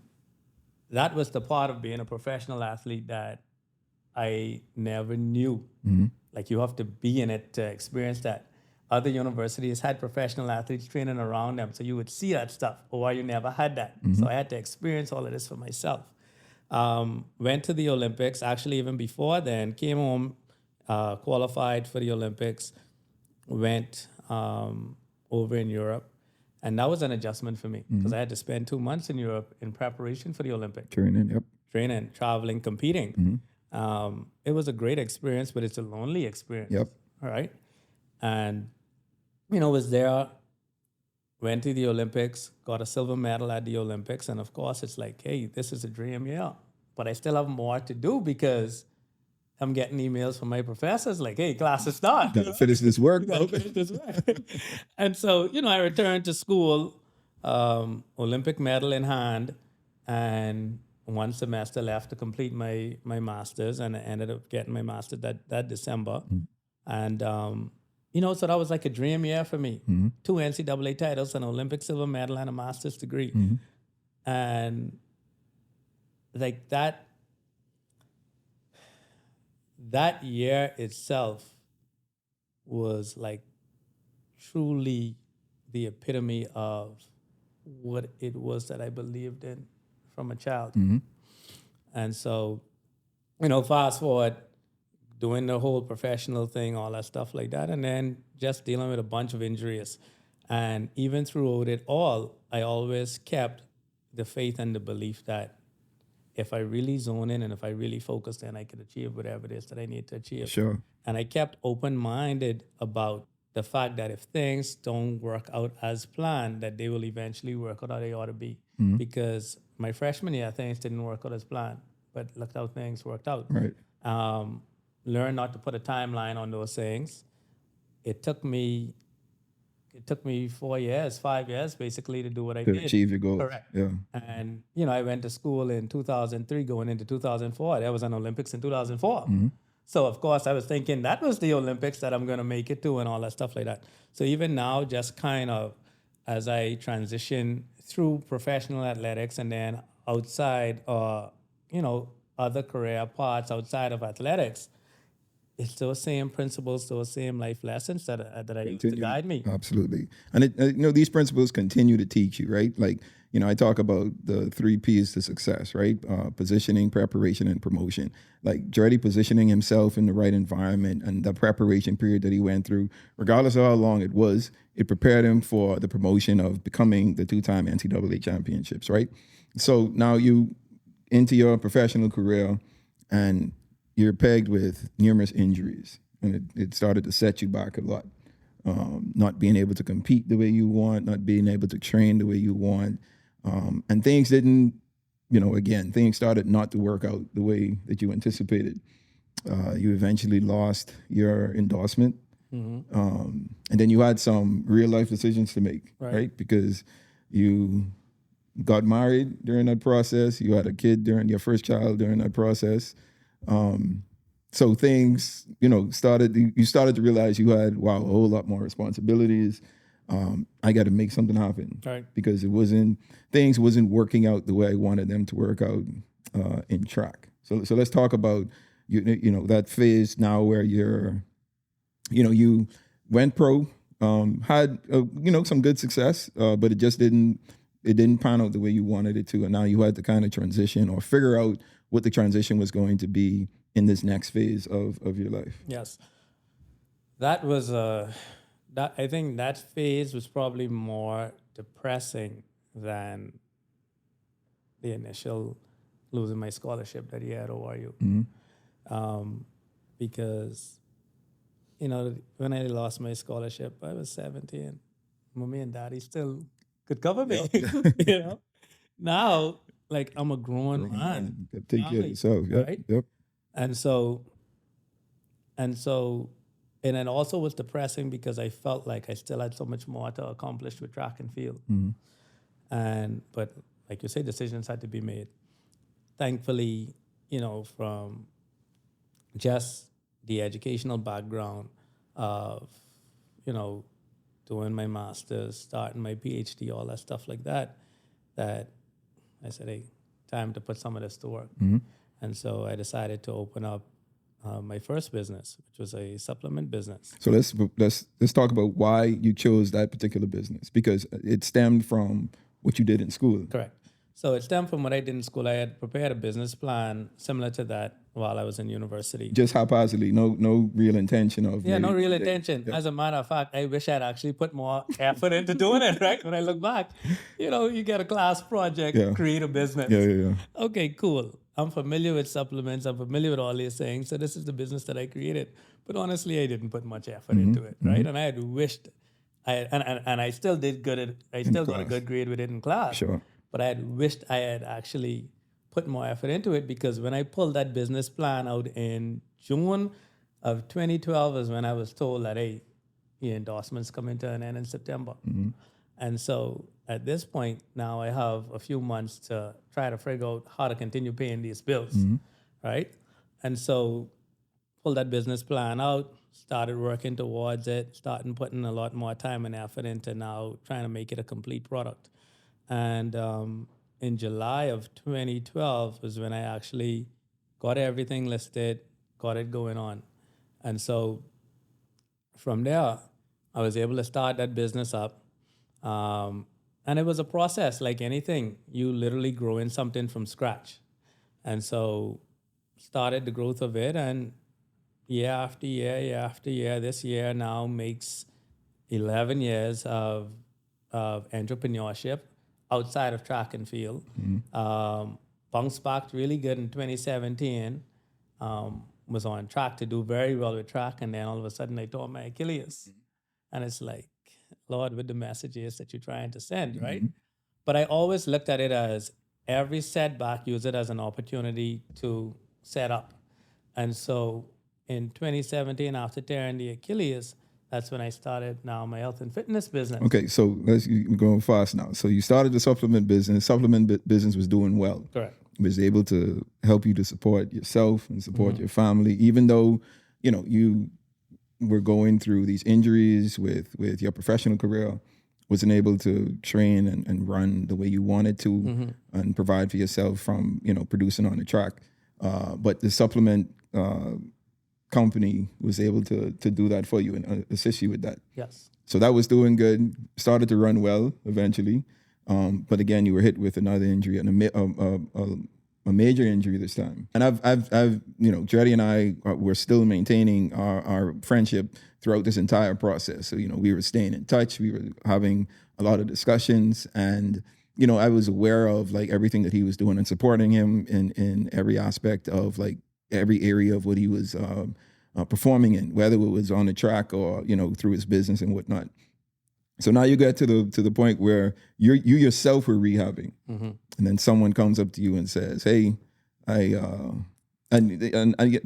that was the part of being a professional athlete that I never knew. Like you have to be in it to experience that. Other universities had professional athletes training around them, so you would see that stuff, or you never had that. So I had to experience all of this for myself. Went to the Olympics, actually even before then, came home, qualified for the Olympics, went over in Europe, and that was an adjustment for me because I had to spend 2 months in Europe in preparation for the Olympics. Training, traveling, competing. It was a great experience, but it's a lonely experience. All right. And, was there, went to the Olympics, got a silver medal at the Olympics. And of course, it's like, hey, this is a dream year. But I still have more to do because I'm getting emails from my professors like, hey, class is done. Gotta finish this work. And so, I returned to school, Olympic medal in hand. And one semester left to complete my master's, and I ended up getting my master's that December. And, so that was like a dream year for me. 2 NCAA titles, an Olympic silver medal, and a master's degree. And like that year itself was like truly the epitome of what it was that I believed in from a child. And so, fast forward, doing the whole professional thing, all that stuff like that, and then just dealing with a bunch of injuries. And even throughout it all, I always kept the faith and the belief that if I really zone in and if I really focus, then I could achieve whatever it is that I need to achieve. Sure. And I kept open-minded about the fact that if things don't work out as planned, that they will eventually work out how they ought to be. Because my freshman year, things didn't work out as planned, but look how things worked out. Right. Learn not to put a timeline on those things. It took me 5 years basically to do what I did. To achieve your goals. Correct. Yeah. And, I went to school in 2003 going into 2004. There was an Olympics in 2004. So, of course, I was thinking that was the Olympics that I'm going to make it to and all that stuff like that. So even now, just kind of as I transition through professional athletics and then outside, other career parts outside of athletics, it's those same principles, those same life lessons that I used to guide me. Absolutely. And these principles continue to teach you, right? Like, I talk about the 3 P's to success, right? Positioning, preparation, and promotion. Like Andretti positioning himself in the right environment and the preparation period that he went through, regardless of how long it was, it prepared him for the promotion of becoming the 2-time NCAA championships, right? So now you into your professional career and you're pegged with numerous injuries, and it started to set you back a lot. Not being able to compete the way you want, not being able to train the way you want. And things didn't, things started not to work out the way that you anticipated. You eventually lost your endorsement. And then you had some real life decisions to make, right? Because you got married during that process. You had a kid during your first child during that process. So things, you started to realize you had, a whole lot more responsibilities. I got to make something happen, right? Because things wasn't working out the way I wanted them to work out in track. So let's talk about that phase now where you went pro, had some good success, but it just didn't pan out the way you wanted it to, and now you had to kind of transition or figure out what the transition was going to be in this next phase of your life. Yes, that was I think that phase was probably more depressing than the initial losing my scholarship that year at ORU. Because, when I lost my scholarship, I was 17. Mommy and daddy still could cover me, Now, like, I'm a grown man. Take care of yourself, right? Yep. And it also was depressing because I felt like I still had so much more to accomplish with track and field. But like you say, decisions had to be made. Thankfully, from just the educational background of, doing my master's, starting my PhD, all that stuff like that, that I said, hey, time to put some of this to work. And so I decided to open up my first business, which was a supplement business. So let's talk about why you chose that particular business, because it stemmed from what you did in school. Correct. So it stemmed from what I did in school. I had prepared a business plan similar to that while I was in university. Just haphazardly, no real intention of... Yeah, no real intention. Yeah. As a matter of fact, I wish I'd actually put more effort into doing it, right? When I look back, you get a class project, create a business. Yeah. Okay, cool. I'm familiar with supplements. I'm familiar with all these things. So this is the business that I created. But honestly, I didn't put much effort into it, right? And I had wished... I still did good I still got a good grade with it in class. Sure. But I had wished I had actually put more effort into it, because when I pulled that business plan out in June of 2012 is when I was told that, hey, your endorsements coming to an end in September. And so at this point now I have a few months to try to figure out how to continue paying these bills, right? And so pulled that business plan out, started working towards it, starting putting a lot more time and effort into now trying to make it a complete product. And in July of 2012 was when I actually got everything listed, got it going on. And so from there, I was able to start that business up. And it was a process like anything. You literally growing something from scratch. And so started the growth of it, and year after year, this year now makes 11 years of entrepreneurship outside of track and field. Bounced back really good in 2017. Was on track to do very well with track, and then all of a sudden I tore my Achilles. And it's like, Lord, with the messages that you're trying to send, right? But I always looked at it as every setback, use it as an opportunity to set up. And so in 2017, after tearing the Achilles, that's when I started now my health and fitness business. Okay, so you're going fast now. So you started the supplement business. Business was doing well. Correct. It was able to help you to support yourself and support your family, even though, you were going through these injuries with your professional career, wasn't able to train and run the way you wanted to and provide for yourself from, producing on the track. But the supplement company was able to do that for you and assist you with that. Yes. So that was doing good, started to run well eventually. But again, you were hit with another injury and a major injury this time. And I've Andretti and I were still maintaining our friendship throughout this entire process. So, we were staying in touch. We were having a lot of discussions, and, I was aware of like everything that he was doing and supporting him in every aspect of like every area of what he was performing in, whether it was on the track or, through his business and whatnot. So now you get to the point where you yourself were rehabbing, and then someone comes up to you and says, "Hey, and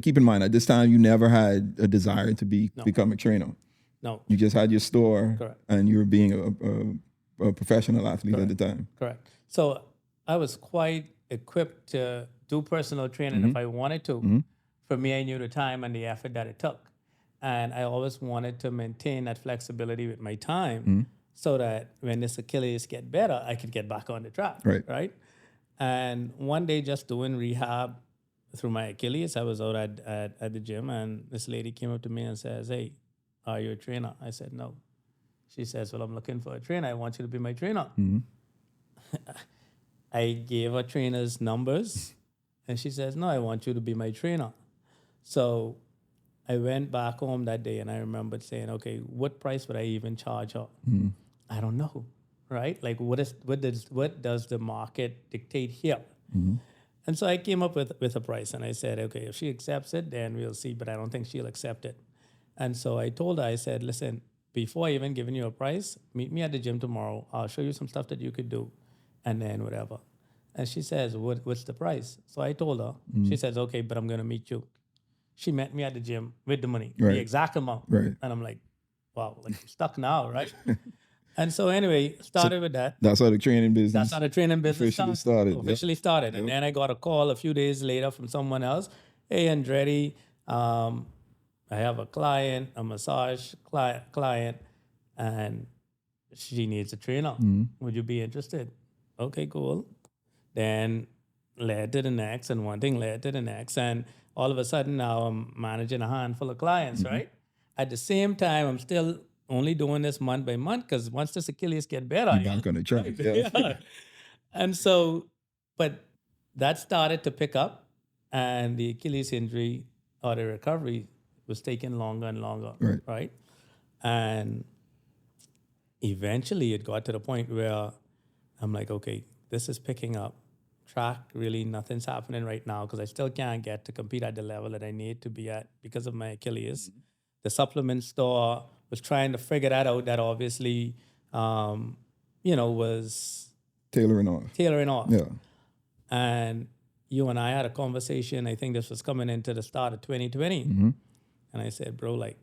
keep in mind at this time you never had a desire to become a trainer. No, you just had your store, correct, and you were being a professional athlete correct, at the time. Correct. So I was quite equipped to do personal training if I wanted to. For me, I knew the time and the effort that it took. And I always wanted to maintain that flexibility with my time so that when this Achilles get better, I could get back on the track. Right. And one day just doing rehab through my Achilles, I was out at the gym, and this lady came up to me and says, "Hey, are you a trainer?" I said, "No." She says, "Well, I'm looking for a trainer. I want you to be my trainer." I gave her trainer's numbers, and she says, "No, I want you to be my trainer." So I went back home that day, and I remembered saying, "Okay, what price would I even charge her?" I don't know, right? Like, what does the market dictate here? And so I came up with a price, and I said, "Okay, if she accepts it, then we'll see, but I don't think she'll accept it." And so I told her, I said, "Listen, before I even giving you a price, meet me at the gym tomorrow. I'll show you some stuff that you could do, and then whatever." And she says, "What's the price?" So I told her. She says, "Okay, but I'm going to meet you." She met me at the gym with the money, the exact amount. Right. And I'm like, wow, like I'm stuck now, right? And so anyway, started with that. That's how the training business. That's how the training business officially started. And then I got a call a few days later from someone else. "Hey, Andretti, I have a client, a massage client, and she needs a trainer. Would you be interested?" Okay, cool. Then led to the next, and one thing led to the next. And all of a sudden now I'm managing a handful of clients, right? At the same time, I'm still only doing this month by month, because once this Achilles get better, you're back on the track. Yeah. And so, but that started to pick up, and the Achilles injury or the recovery was taking longer and longer, right? And eventually it got to the point where I'm like, okay, this is picking up. Track, really nothing's happening right now, because I still can't get to compete at the level that I need to be at because of my Achilles. The supplement store was trying to figure that out. That obviously, was tailoring off. Yeah. And you and I had a conversation. I think this was coming into the start of 2020. And I said, "Bro, like,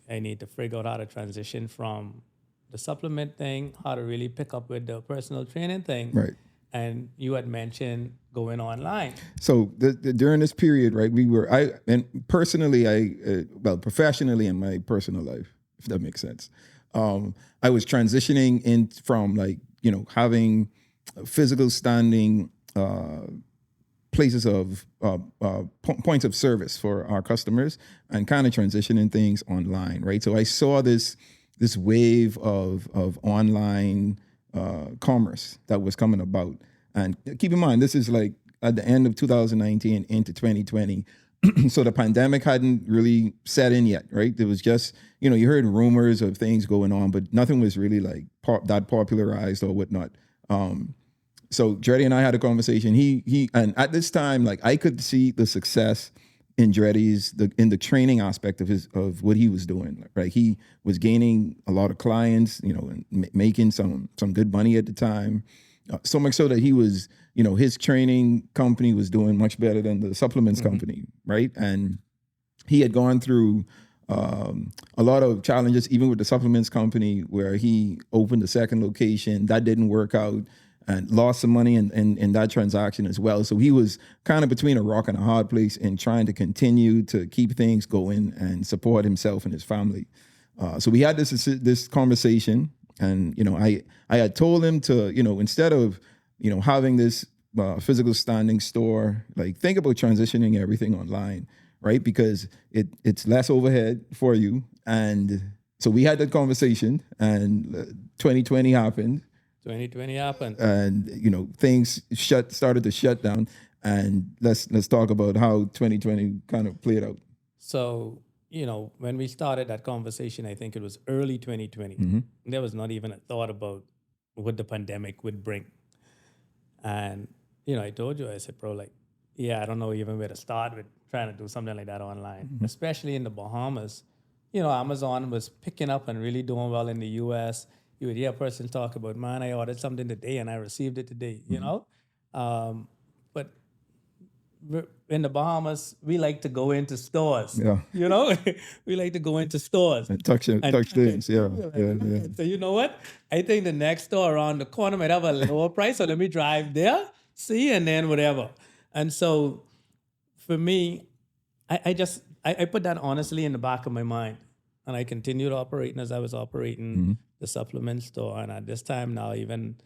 I need to figure out how to transition from the supplement thing, how to really pick up with the personal training thing. Right. And you had mentioned going online. So during this period, right, professionally in my personal life, if that makes sense, I was transitioning in from like, having physical standing places of points of service for our customers and kind of transitioning things online, right? So I saw this wave of online commerce that was coming about. And keep in mind, this is like at the end of 2019 into 2020. So the pandemic hadn't really set in yet, right? There was just, you heard rumors of things going on, but nothing was really like that popularized or whatnot. So Dreddy and I had a conversation. And at this time, like I could see the success in Dreddy's in the training aspect of what he was doing. Right, he was gaining a lot of clients, and making some good money at the time. So much so that he was, his training company was doing much better than the supplements company, right? And he had gone through a lot of challenges, even with the supplements company, where he opened a second location that didn't work out and lost some money in that transaction as well. So he was kind of between a rock and a hard place in trying to continue to keep things going and support himself and his family. So we had this conversation, and I had told him to, instead of having this physical standing store, like think about transitioning everything online, right? Because it's less overhead for you. And so we had that conversation, and 2020 happened. 2020 happened. And things started to shut down. And let's talk about how 2020 kind of played out. So, when we started that conversation, I think it was early 2020. There was not even a thought about what the pandemic would bring. And, I told you, I said, bro, like, I don't know even where to start with trying to do something like that online, especially in the Bahamas. Amazon was picking up and really doing well in the US. You would hear a person talk about, man, I ordered something today and I received it today, But in the Bahamas, we like to go into stores. Yeah. We like to go into stores. And touch things. Yeah. So you know what? I think the next store around the corner might have a lower price, so let me drive there, see, and then whatever. And so for me, I put that honestly in the back of my mind. And I continued operating as I was operating the supplement store. And at this time now, even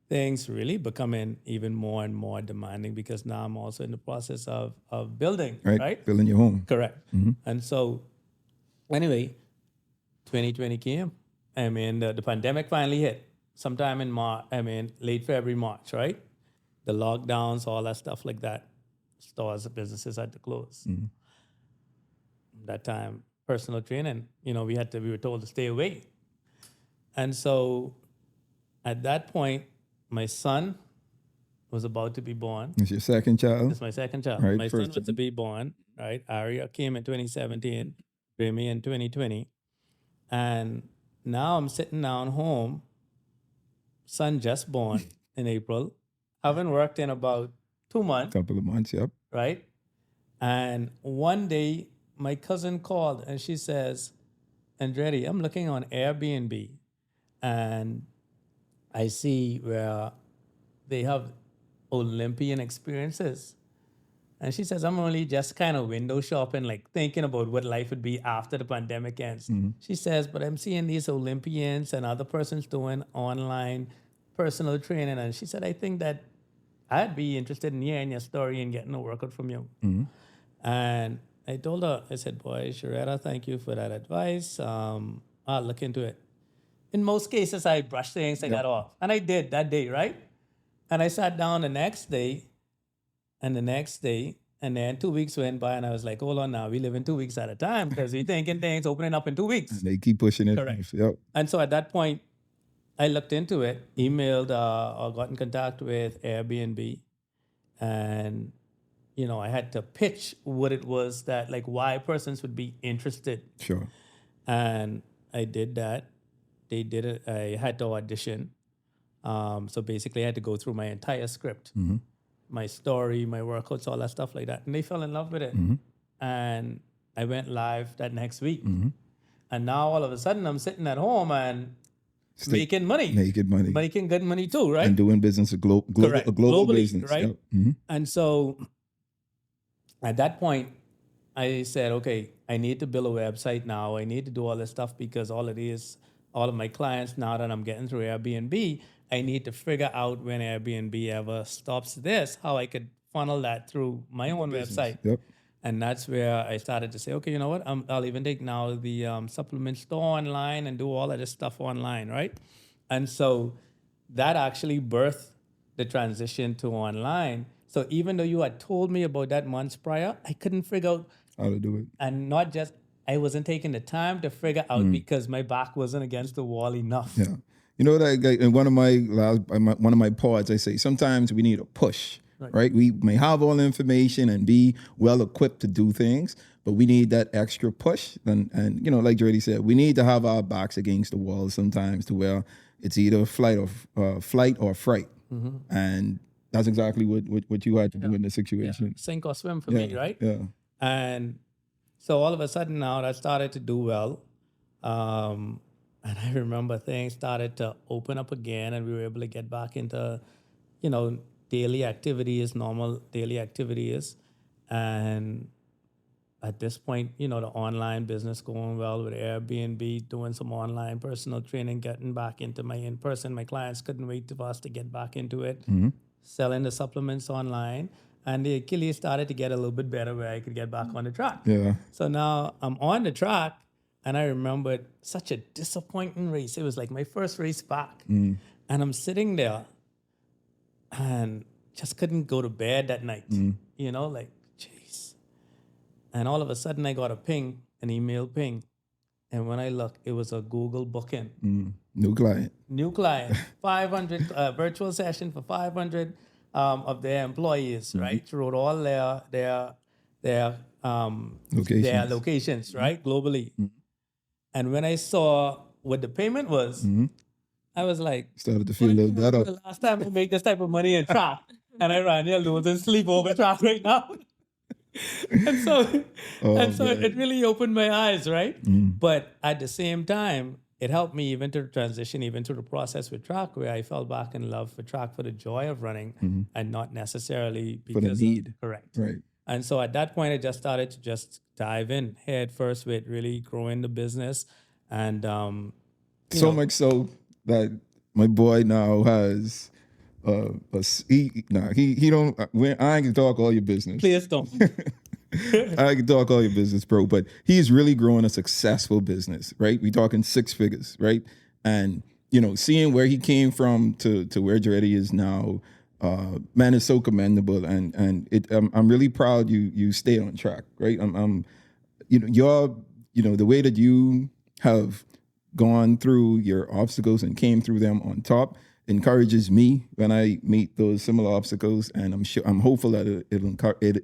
things really becoming even more and more demanding, because now I'm also in the process of building, right? Building your home. Correct. And so anyway, 2020 came. I mean, the pandemic finally hit sometime in late February, March, right? The lockdowns, all that stuff like that. Stores, businesses had to close. That time, personal training, we were told to stay away. And so at that point, my son was about to be born. It's your second child? It's my second child. Right, my son was to be born, right? Aria came in 2017, Remy in 2020. And now I'm sitting down home, son just born in April, haven't worked in about 2 months. Couple of months, yep. Right? And one day, my cousin called and she says, Andretti, I'm looking on Airbnb and I see where they have Olympian experiences. And she says, I'm only just kind of window shopping, like thinking about what life would be after the pandemic ends. She says, but I'm seeing these Olympians and other persons doing online personal training. And she said, I think that I'd be interested in hearing your story and getting a workout from you. And I told her, I said, boy, Sharetta, thank you for that advice. I'll look into it. In most cases, I brush things like that off. And I did that day, right? And I sat down the next day, and then 2 weeks went by, and I was like, hold on now, we live in 2 weeks at a time because we're thinking things opening up in 2 weeks. And they keep pushing it. Correct. Yep. And so at that point, I looked into it, emailed or got in contact with Airbnb, and I had to pitch what it was that, like, why persons would be interested. Sure. And I did that. They did it. I had to audition. So basically, I had to go through my entire script, my story, my workouts, all that stuff like that. And they fell in love with it. And I went live that next week. And now all of a sudden, I'm sitting at home and making money, making good money too, right? And doing business, a global Globally, business, right? Yep. Mm-hmm. And so at that point, I said, okay, I need to build a website now. I need to do all this stuff because all of my clients now that I'm getting through Airbnb, I need to figure out when Airbnb ever stops this, how I could funnel that through my own website. Yep. And that's where I started to say, okay, you know what? I'll even take now the supplement store online and do all of this stuff online, right? And so that actually birthed the transition to online. So even though you had told me about that months prior, I couldn't figure out How to do it. and not just I wasn't taking the time to figure out because my back wasn't against the wall enough. Yeah. You know, like in one of my pods, I say sometimes we need a push, right? We may have all the information and be well equipped to do things, but we need that extra push. And you know, like Jordy said, we need to have our backs against the wall sometimes to where it's either flight or fright. Mm-hmm. And that's exactly what you had to do in this situation. Yeah. Sink or swim for me, right? Yeah. And so all of a sudden now that started to do well. And I remember things started to open up again and we were able to get back into, daily activities, normal daily activities. And at this point, the online business going well with Airbnb, doing some online personal training, getting back into my in-person. My clients couldn't wait for us to get back into it, selling the supplements online. And the Achilles started to get a little bit better where I could get back on the track. Yeah. So now I'm on the track and I remembered such a disappointing race. It was like my first race back. And I'm sitting there and just couldn't go to bed that night. Jeez. And all of a sudden I got an email ping. And when I looked, it was a Google booking. New client. 500 virtual session for 500 of their employees, right? Throughout all their locations, right? Globally. And when I saw what the payment was, I was like, started to feel a little better. The last time I made this type of money in track, and I ran here losing sleep over track right now. and so it really opened my eyes, right? But at the same time, it helped me even to transition even to the process with track, where I fell back in love for track for the joy of running and not necessarily because for the need. Correct. Right. And so at that point, I just started to just dive in head first with really growing the business. And much so that my boy now has he don't. I ain't gonna talk all your business. Please don't. I can talk all your business, bro, but he's really growing a successful business, right? We talking 6 figures, right? And seeing where he came from to where Andretti is now, man, is so commendable, and I'm really proud you stay on track, right? I'm the way that you have gone through your obstacles and came through them on top encourages me when I meet those similar obstacles, and I'm hopeful that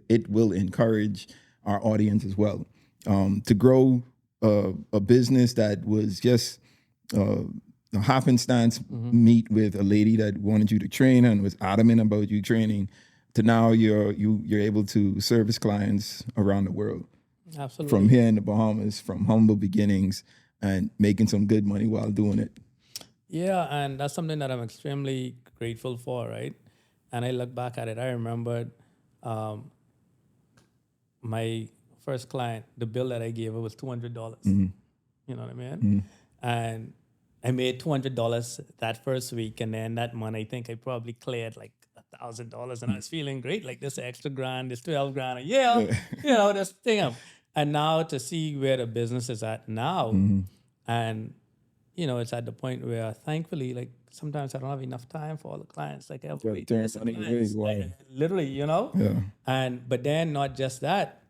it will encourage our audience as well, to grow a business that was just a happenstance meet with a lady that wanted you to train and was adamant about you training, to now you're able to service clients around the world. Absolutely. From here in the Bahamas, from humble beginnings and making some good money while doing it. Yeah, and that's something that I'm extremely grateful for, right? And I look back at it. I remembered my first client, the bill that I gave her was $200. You know what I mean? And I made $200 that first week, and then that month I think I probably cleared like $1,000, and I was feeling great, like this extra grand, this 12 grand a year, this thing. And now to see where the business is at now, and it's at the point where thankfully, like sometimes I don't have enough time for all the clients, like every literally, Yeah. But then not just that,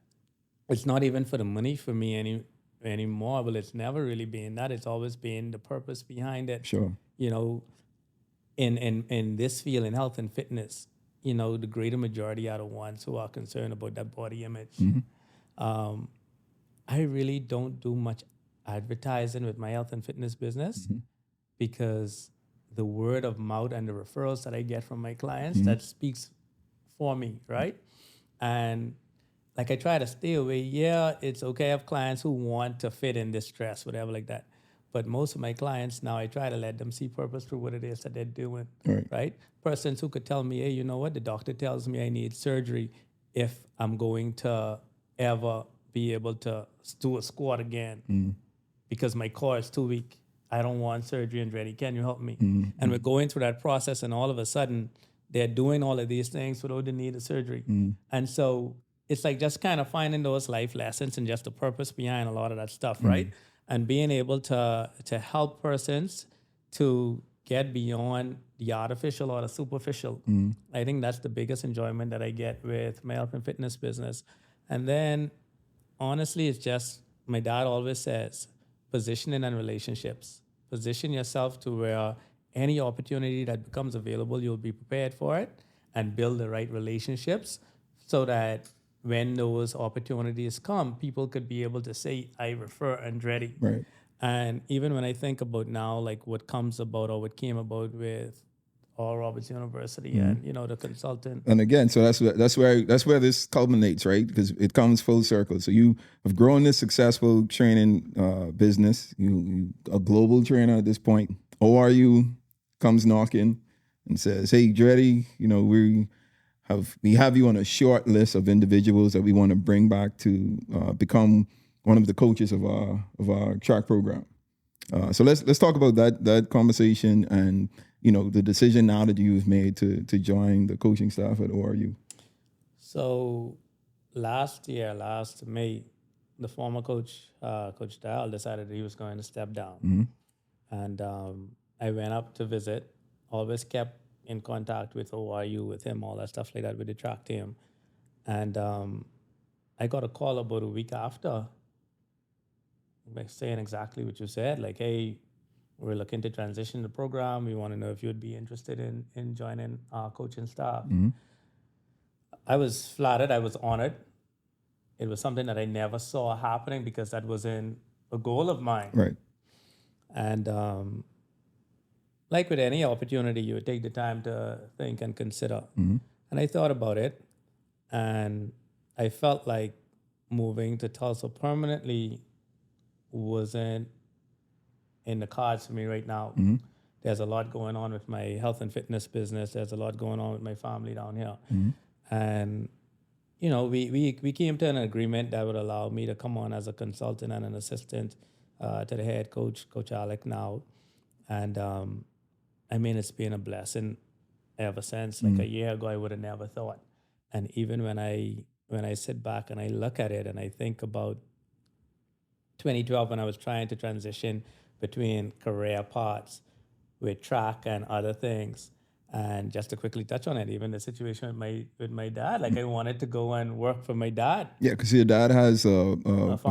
it's not even for the money for me anymore. Well, it's never really been that. It's always been the purpose behind it. Sure. In this field, in health and fitness, the greater majority are the ones who are concerned about that body image. I really don't do much advertising with my health and fitness business because the word of mouth and the referrals that I get from my clients, that speaks for me, right? And like I try to stay away. Yeah, it's okay. I have clients who want to fit in this dress, whatever like that. But most of my clients now, I try to let them see purpose through what it is that they're doing, Right. right? Persons who could tell me, hey, you know what? The doctor tells me I need surgery if I'm going to ever be able to do a squat again because my core is too weak. I don't want surgery, Andretti. Can you help me? And we're going through that process, and all of a sudden, they're doing all of these things without the need of surgery. And so it's like just kind of finding those life lessons and just the purpose behind a lot of that stuff, right? And being able to help persons to get beyond the artificial or the superficial. I think that's the biggest enjoyment that I get with my health and fitness business. And then honestly, it's just my dad always says positioning and relationships. Position yourself to where any opportunity that becomes available, you'll be prepared for it and build the right relationships so that when those opportunities come, people could be able to say, I refer Andretti. Right. And even when I think about now, like what comes about or what came about with Oral Roberts University and, the consultant. And again, so that's where this culminates, right? Because it comes full circle. So you have grown this successful training business. You a global trainer at this point. ORU comes knocking and says, "Hey, Andretti, we have you on a short list of individuals that we want to bring back to become one of the coaches of our track program." So let's talk about that conversation and the decision now that you've made to join the coaching staff at ORU. So last May, the former coach, Coach Dial, decided he was going to step down, and I went up to visit. Always kept in contact with ORU, with him, all that stuff like that, with the track team. And I got a call about a week after, like saying exactly what you said, like, hey, we're looking to transition the program. We want to know if you'd be interested in joining our coaching staff. I was flattered. I was honored. It was something that I never saw happening because that wasn't a goal of mine. Right. And like with any opportunity, you would take the time to think and consider. And I thought about it, and I felt like moving to Tulsa permanently wasn't in the cards for me right now. There's a lot going on with my health and fitness business. There's a lot going on with my family down here. And, we came to an agreement that would allow me to come on as a consultant and an assistant to the head coach, Coach Alec now. And, it's been a blessing ever since. Like a year ago, I would have never thought. And even when I sit back and I look at it and I think about 2012 when I was trying to transition between career paths with track and other things. And just to quickly touch on it, even the situation with my dad, like I wanted to go and work for my dad. Yeah, because your dad has a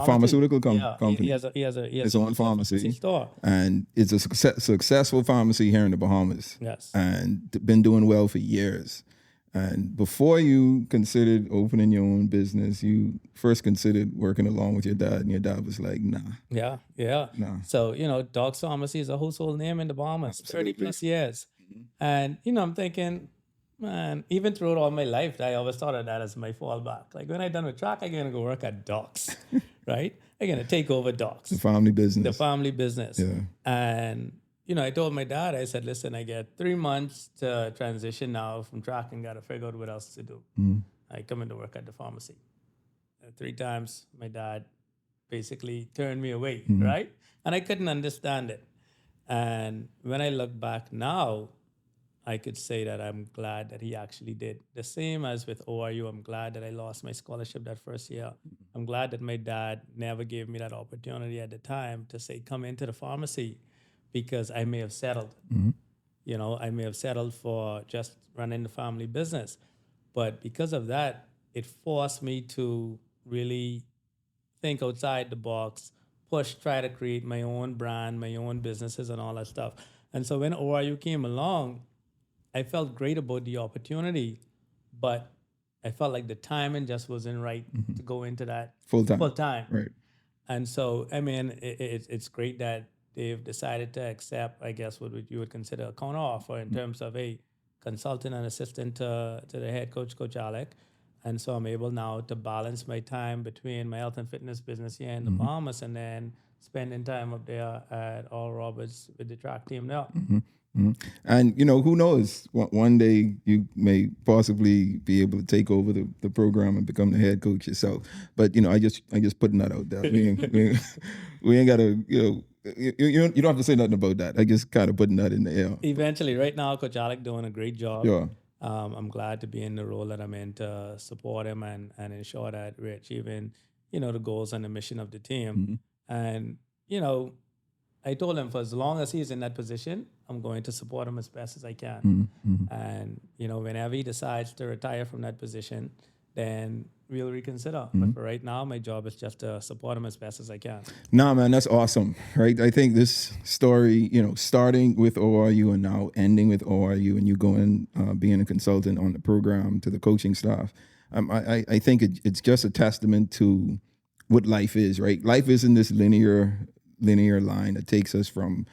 pharmaceutical company. He has his own pharmacy store. And it's a successful pharmacy here in the Bahamas. Yes. And been doing well for years. And before you considered opening your own business, you first considered working along with your dad, and your dad was like, nah. Yeah. Nah. So, Dog's Pharmacy is a household name in the Bahamas, 30 plus years. And, I'm thinking, man, even throughout all my life, I always thought of that as my fallback. Like when I'm done with track, I'm going to go work at Docs, right? I'm going to take over Docs. The family business. The family business. Yeah. And, I told my dad, I said, listen, I get 3 months to transition now from track and got to figure out what else to do. I come in to work at the pharmacy. 3 times, my dad basically turned me away, right? And I couldn't understand it. And when I look back now, I could say that I'm glad that he actually did. The same as with ORU, I'm glad that I lost my scholarship that first year. I'm glad that my dad never gave me that opportunity at the time to say, come into the pharmacy, because I may have settled. I may have settled for just running the family business. But because of that, it forced me to really think outside the box, try to create my own brand, my own businesses and all that stuff. And so when ORU came along, I felt great about the opportunity, but I felt like the timing just wasn't right to go into that full time. Right. And so, it's great that they've decided to accept, I guess, what you would consider a counter offer in terms of a consultant and assistant to the head coach, Coach Alec. And so I'm able now to balance my time between my health and fitness business here in the Bahamas and then spending time up there at All Roberts with the track team now. And who knows? One day you may possibly be able to take over the program and become the head coach yourself. But I just putting that out there. We ain't gotta. You don't have to say nothing about that. I just kind of putting that in the air. Eventually, right now, Coach Alec doing a great job. Yeah. I'm glad to be in the role that I'm in to support him and ensure that we're achieving, the goals and the mission of the team. And, I told him for as long as he's in that position, I'm going to support him as best as I can. And, whenever he decides to retire from that position, then we'll reconsider. But for right now, my job is just to support him as best as I can. Nah, man, that's awesome, right? I think this story, starting with ORU and now ending with ORU and you going, being a consultant on the program to the coaching staff, I think it's just a testament to what life is, right? Life isn't this linear line that takes us from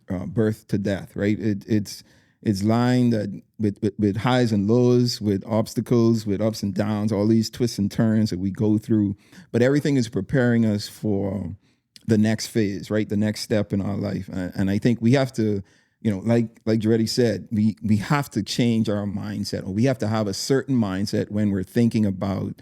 birth to death, right? It's line that with highs and lows, with obstacles, with ups and downs, all these twists and turns that we go through. But everything is preparing us for the next phase, right? The next step in our life. And I think we have to, like Andretti said, we have to change our mindset, or we have to have a certain mindset when we're thinking about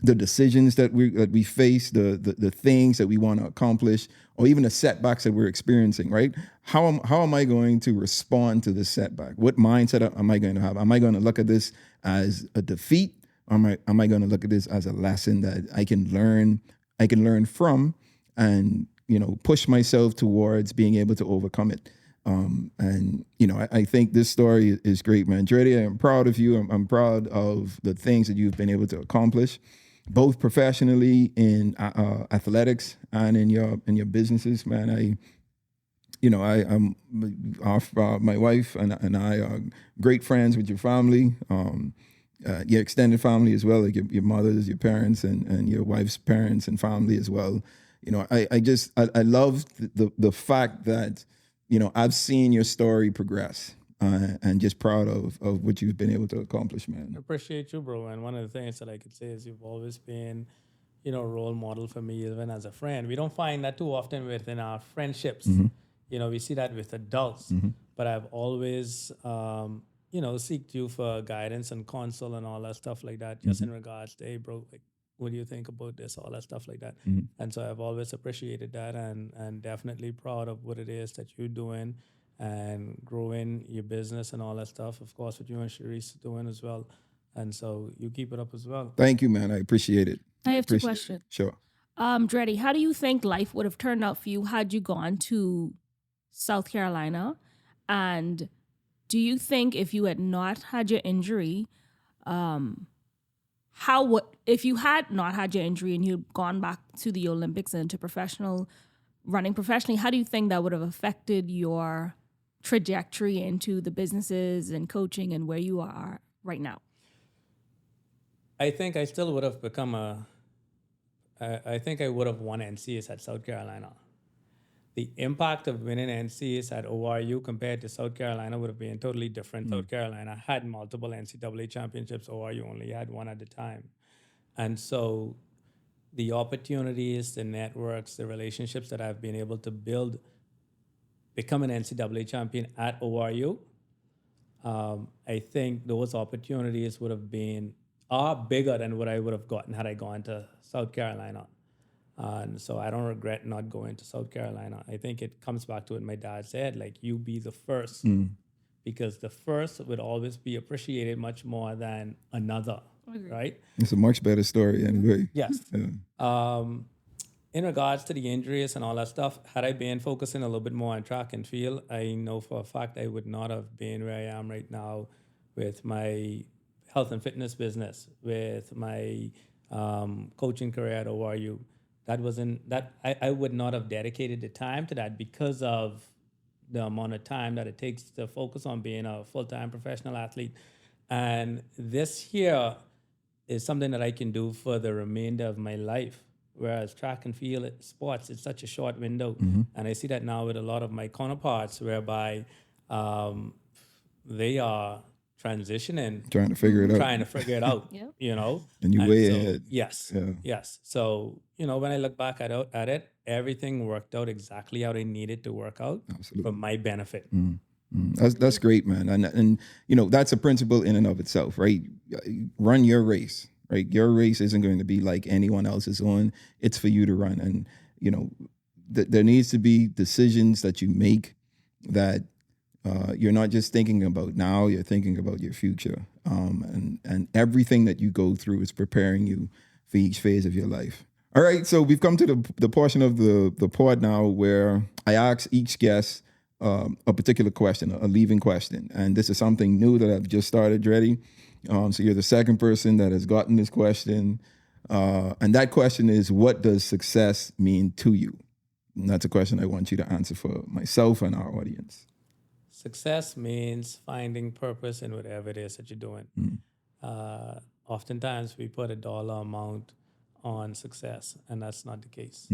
the decisions that we face, the things that we want to accomplish, or even the setbacks that we're experiencing, right? How am I going to respond to this setback? What mindset am I going to have? Am I going to look at this as a defeat? Or am I going to look at this as a lesson that I can learn from and, push myself towards being able to overcome it? I think this story is great, man. Andretti, I'm proud of you. I'm proud of the things that you've been able to accomplish, both professionally in athletics and in your businesses, man. My wife and I are great friends with your family, your extended family as well, like your mothers, your parents, and your wife's parents and family as well. I love the fact that I've seen your story progress. And just proud of what you've been able to accomplish, man. I appreciate you, bro. And one of the things that I could say is you've always been, a role model for me, even as a friend. We don't find that too often within our friendships. We see that with adults. But I've always, seeked you for guidance and counsel and all that stuff like that, just in regards to, hey, bro, like, what do you think about this? All that stuff like that. And so I've always appreciated that and definitely proud of what it is that you're doing and growing your business and all that stuff. Of course, what you and Sharice doing as well. And so you keep it up as well. Thank you, man. I appreciate it. I have two questions. Sure. Andretti, how do you think life would have turned out for you had you gone to South Carolina? And do you think if you had not had your injury, if you had not had your injury and you'd gone back to the Olympics and to running professionally, how do you think that would have affected your trajectory into the businesses and coaching and where you are right now? I think I still would have I think I would have won NCAs at South Carolina. The impact of winning NCAs at ORU compared to South Carolina would have been totally different. South Carolina had multiple NCAA championships. ORU only had one at the time. And so the opportunities, the networks, the relationships that I've been able to build, become an NCAA champion at ORU, I think those opportunities are bigger than what I would have gotten had I gone to South Carolina. And so I don't regret not going to South Carolina. I think it comes back to what my dad said, like, you be the first, because the first would always be appreciated much more than another, right? It's a much better story anyway. Yes. Yeah. In regards to the injuries and all that stuff, had I been focusing a little bit more on track and field, I know for a fact I would not have been where I am right now with my health and fitness business, with my coaching career at ORU. I would not have dedicated the time to that because of the amount of time that it takes to focus on being a full-time professional athlete. And this here is something that I can do for the remainder of my life. Whereas track and field sports, it's such a short window. And I see that now with a lot of my counterparts, whereby they are transitioning, Trying to figure it out. trying to figure it out, Yep. you know. And you way ahead. Yes, Yeah. yes. So, you know, when I look back at it, everything worked out exactly how they needed to work out for my benefit. That's great, man. And you know, that's a principle in and of itself, right? Run your race, right? Your race isn't going to be like anyone else's on. It's for you to run. And, you know, there needs to be decisions that you make that you're not just thinking about now, you're thinking about your future. And everything that you go through is preparing you for each phase of your life. All right, so we've come to the portion of the pod now where I ask each guest a particular question, a leaving question. And this is something new that I've just started, Andretti. So you're the second person that has gotten this question. And that question is, what does success mean to you? And that's a question I want you to answer for myself and our audience. Success means finding purpose in whatever it is that you're doing. Oftentimes we put a dollar amount on success, and that's not the case.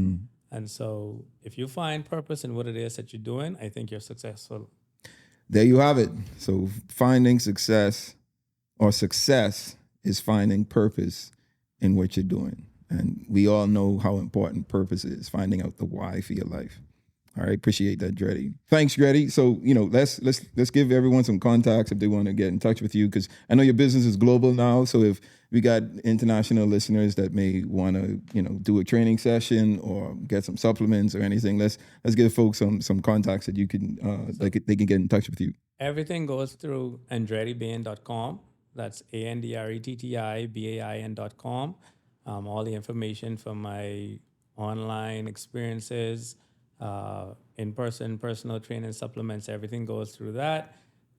And so if you find purpose in what it is that you're doing, I think you're successful. There you have it. So finding success, or success is finding purpose in what you're doing. And we all know how important purpose is, finding out the why for your life. All right, appreciate that, Andretti. Thanks, Andretti. So, you know, let's give everyone some contacts if they want to get in touch with you, because I know your business is global now. So if we got international listeners that may want to, you know, do a training session or get some supplements or anything, let's give folks some contacts that you can they can get in touch with you. Everything goes through AndrettiBain.com. That's AndrettiBain.com. All the information from my online experiences, in-person personal training supplements, everything goes through that.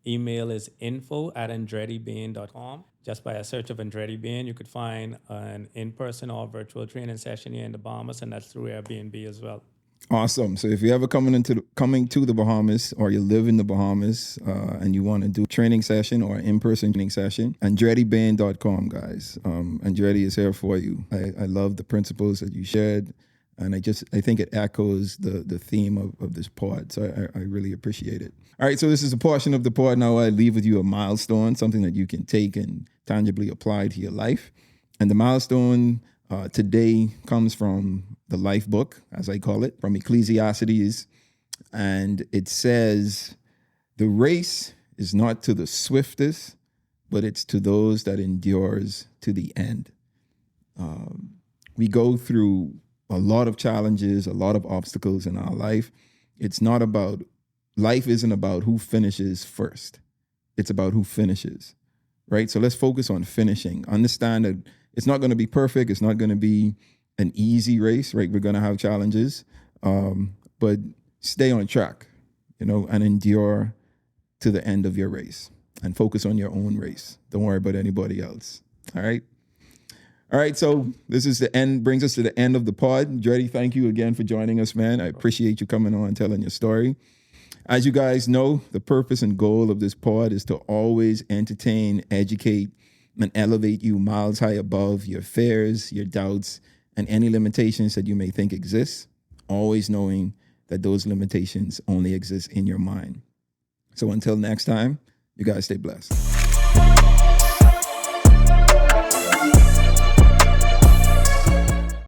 Email is info@AndrettiBain.com. Just by a search of Andretti Bain, you could find an in-person or virtual training session here in the Bahamas, and that's through Airbnb as well. Awesome. So if you're ever coming to the Bahamas, or you live in the Bahamas and you want to do a training session or an in-person training session, AndrettiBain.com, guys. Andretti is here for you. I love the principles that you shared. And I think it echoes the theme of this pod. So I really appreciate it. All right, so this is a portion of the pod. Now I leave with you a milestone, something that you can take and tangibly apply to your life. And the milestone today comes from the life book, as I call it, from Ecclesiastes. And it says, the race is not to the swiftest, but it's to those that endures to the end. We go through a lot of challenges, a lot of obstacles in our life. Life isn't about who finishes first. It's about who finishes, right? So let's focus on finishing. Understand that it's not going to be perfect. It's not going to be an easy race, right? We're going to have challenges, but stay on track, you know, and endure to the end of your race and focus on your own race. Don't worry about anybody else. All right. All right, so this is the end, brings us to the end of the pod. Andretti, thank you again for joining us, man. I appreciate you coming on and telling your story. As you guys know, the purpose and goal of this pod is to always entertain, educate, and elevate you miles high above your fears, your doubts, and any limitations that you may think exist, always knowing that those limitations only exist in your mind. So until next time, you guys stay blessed.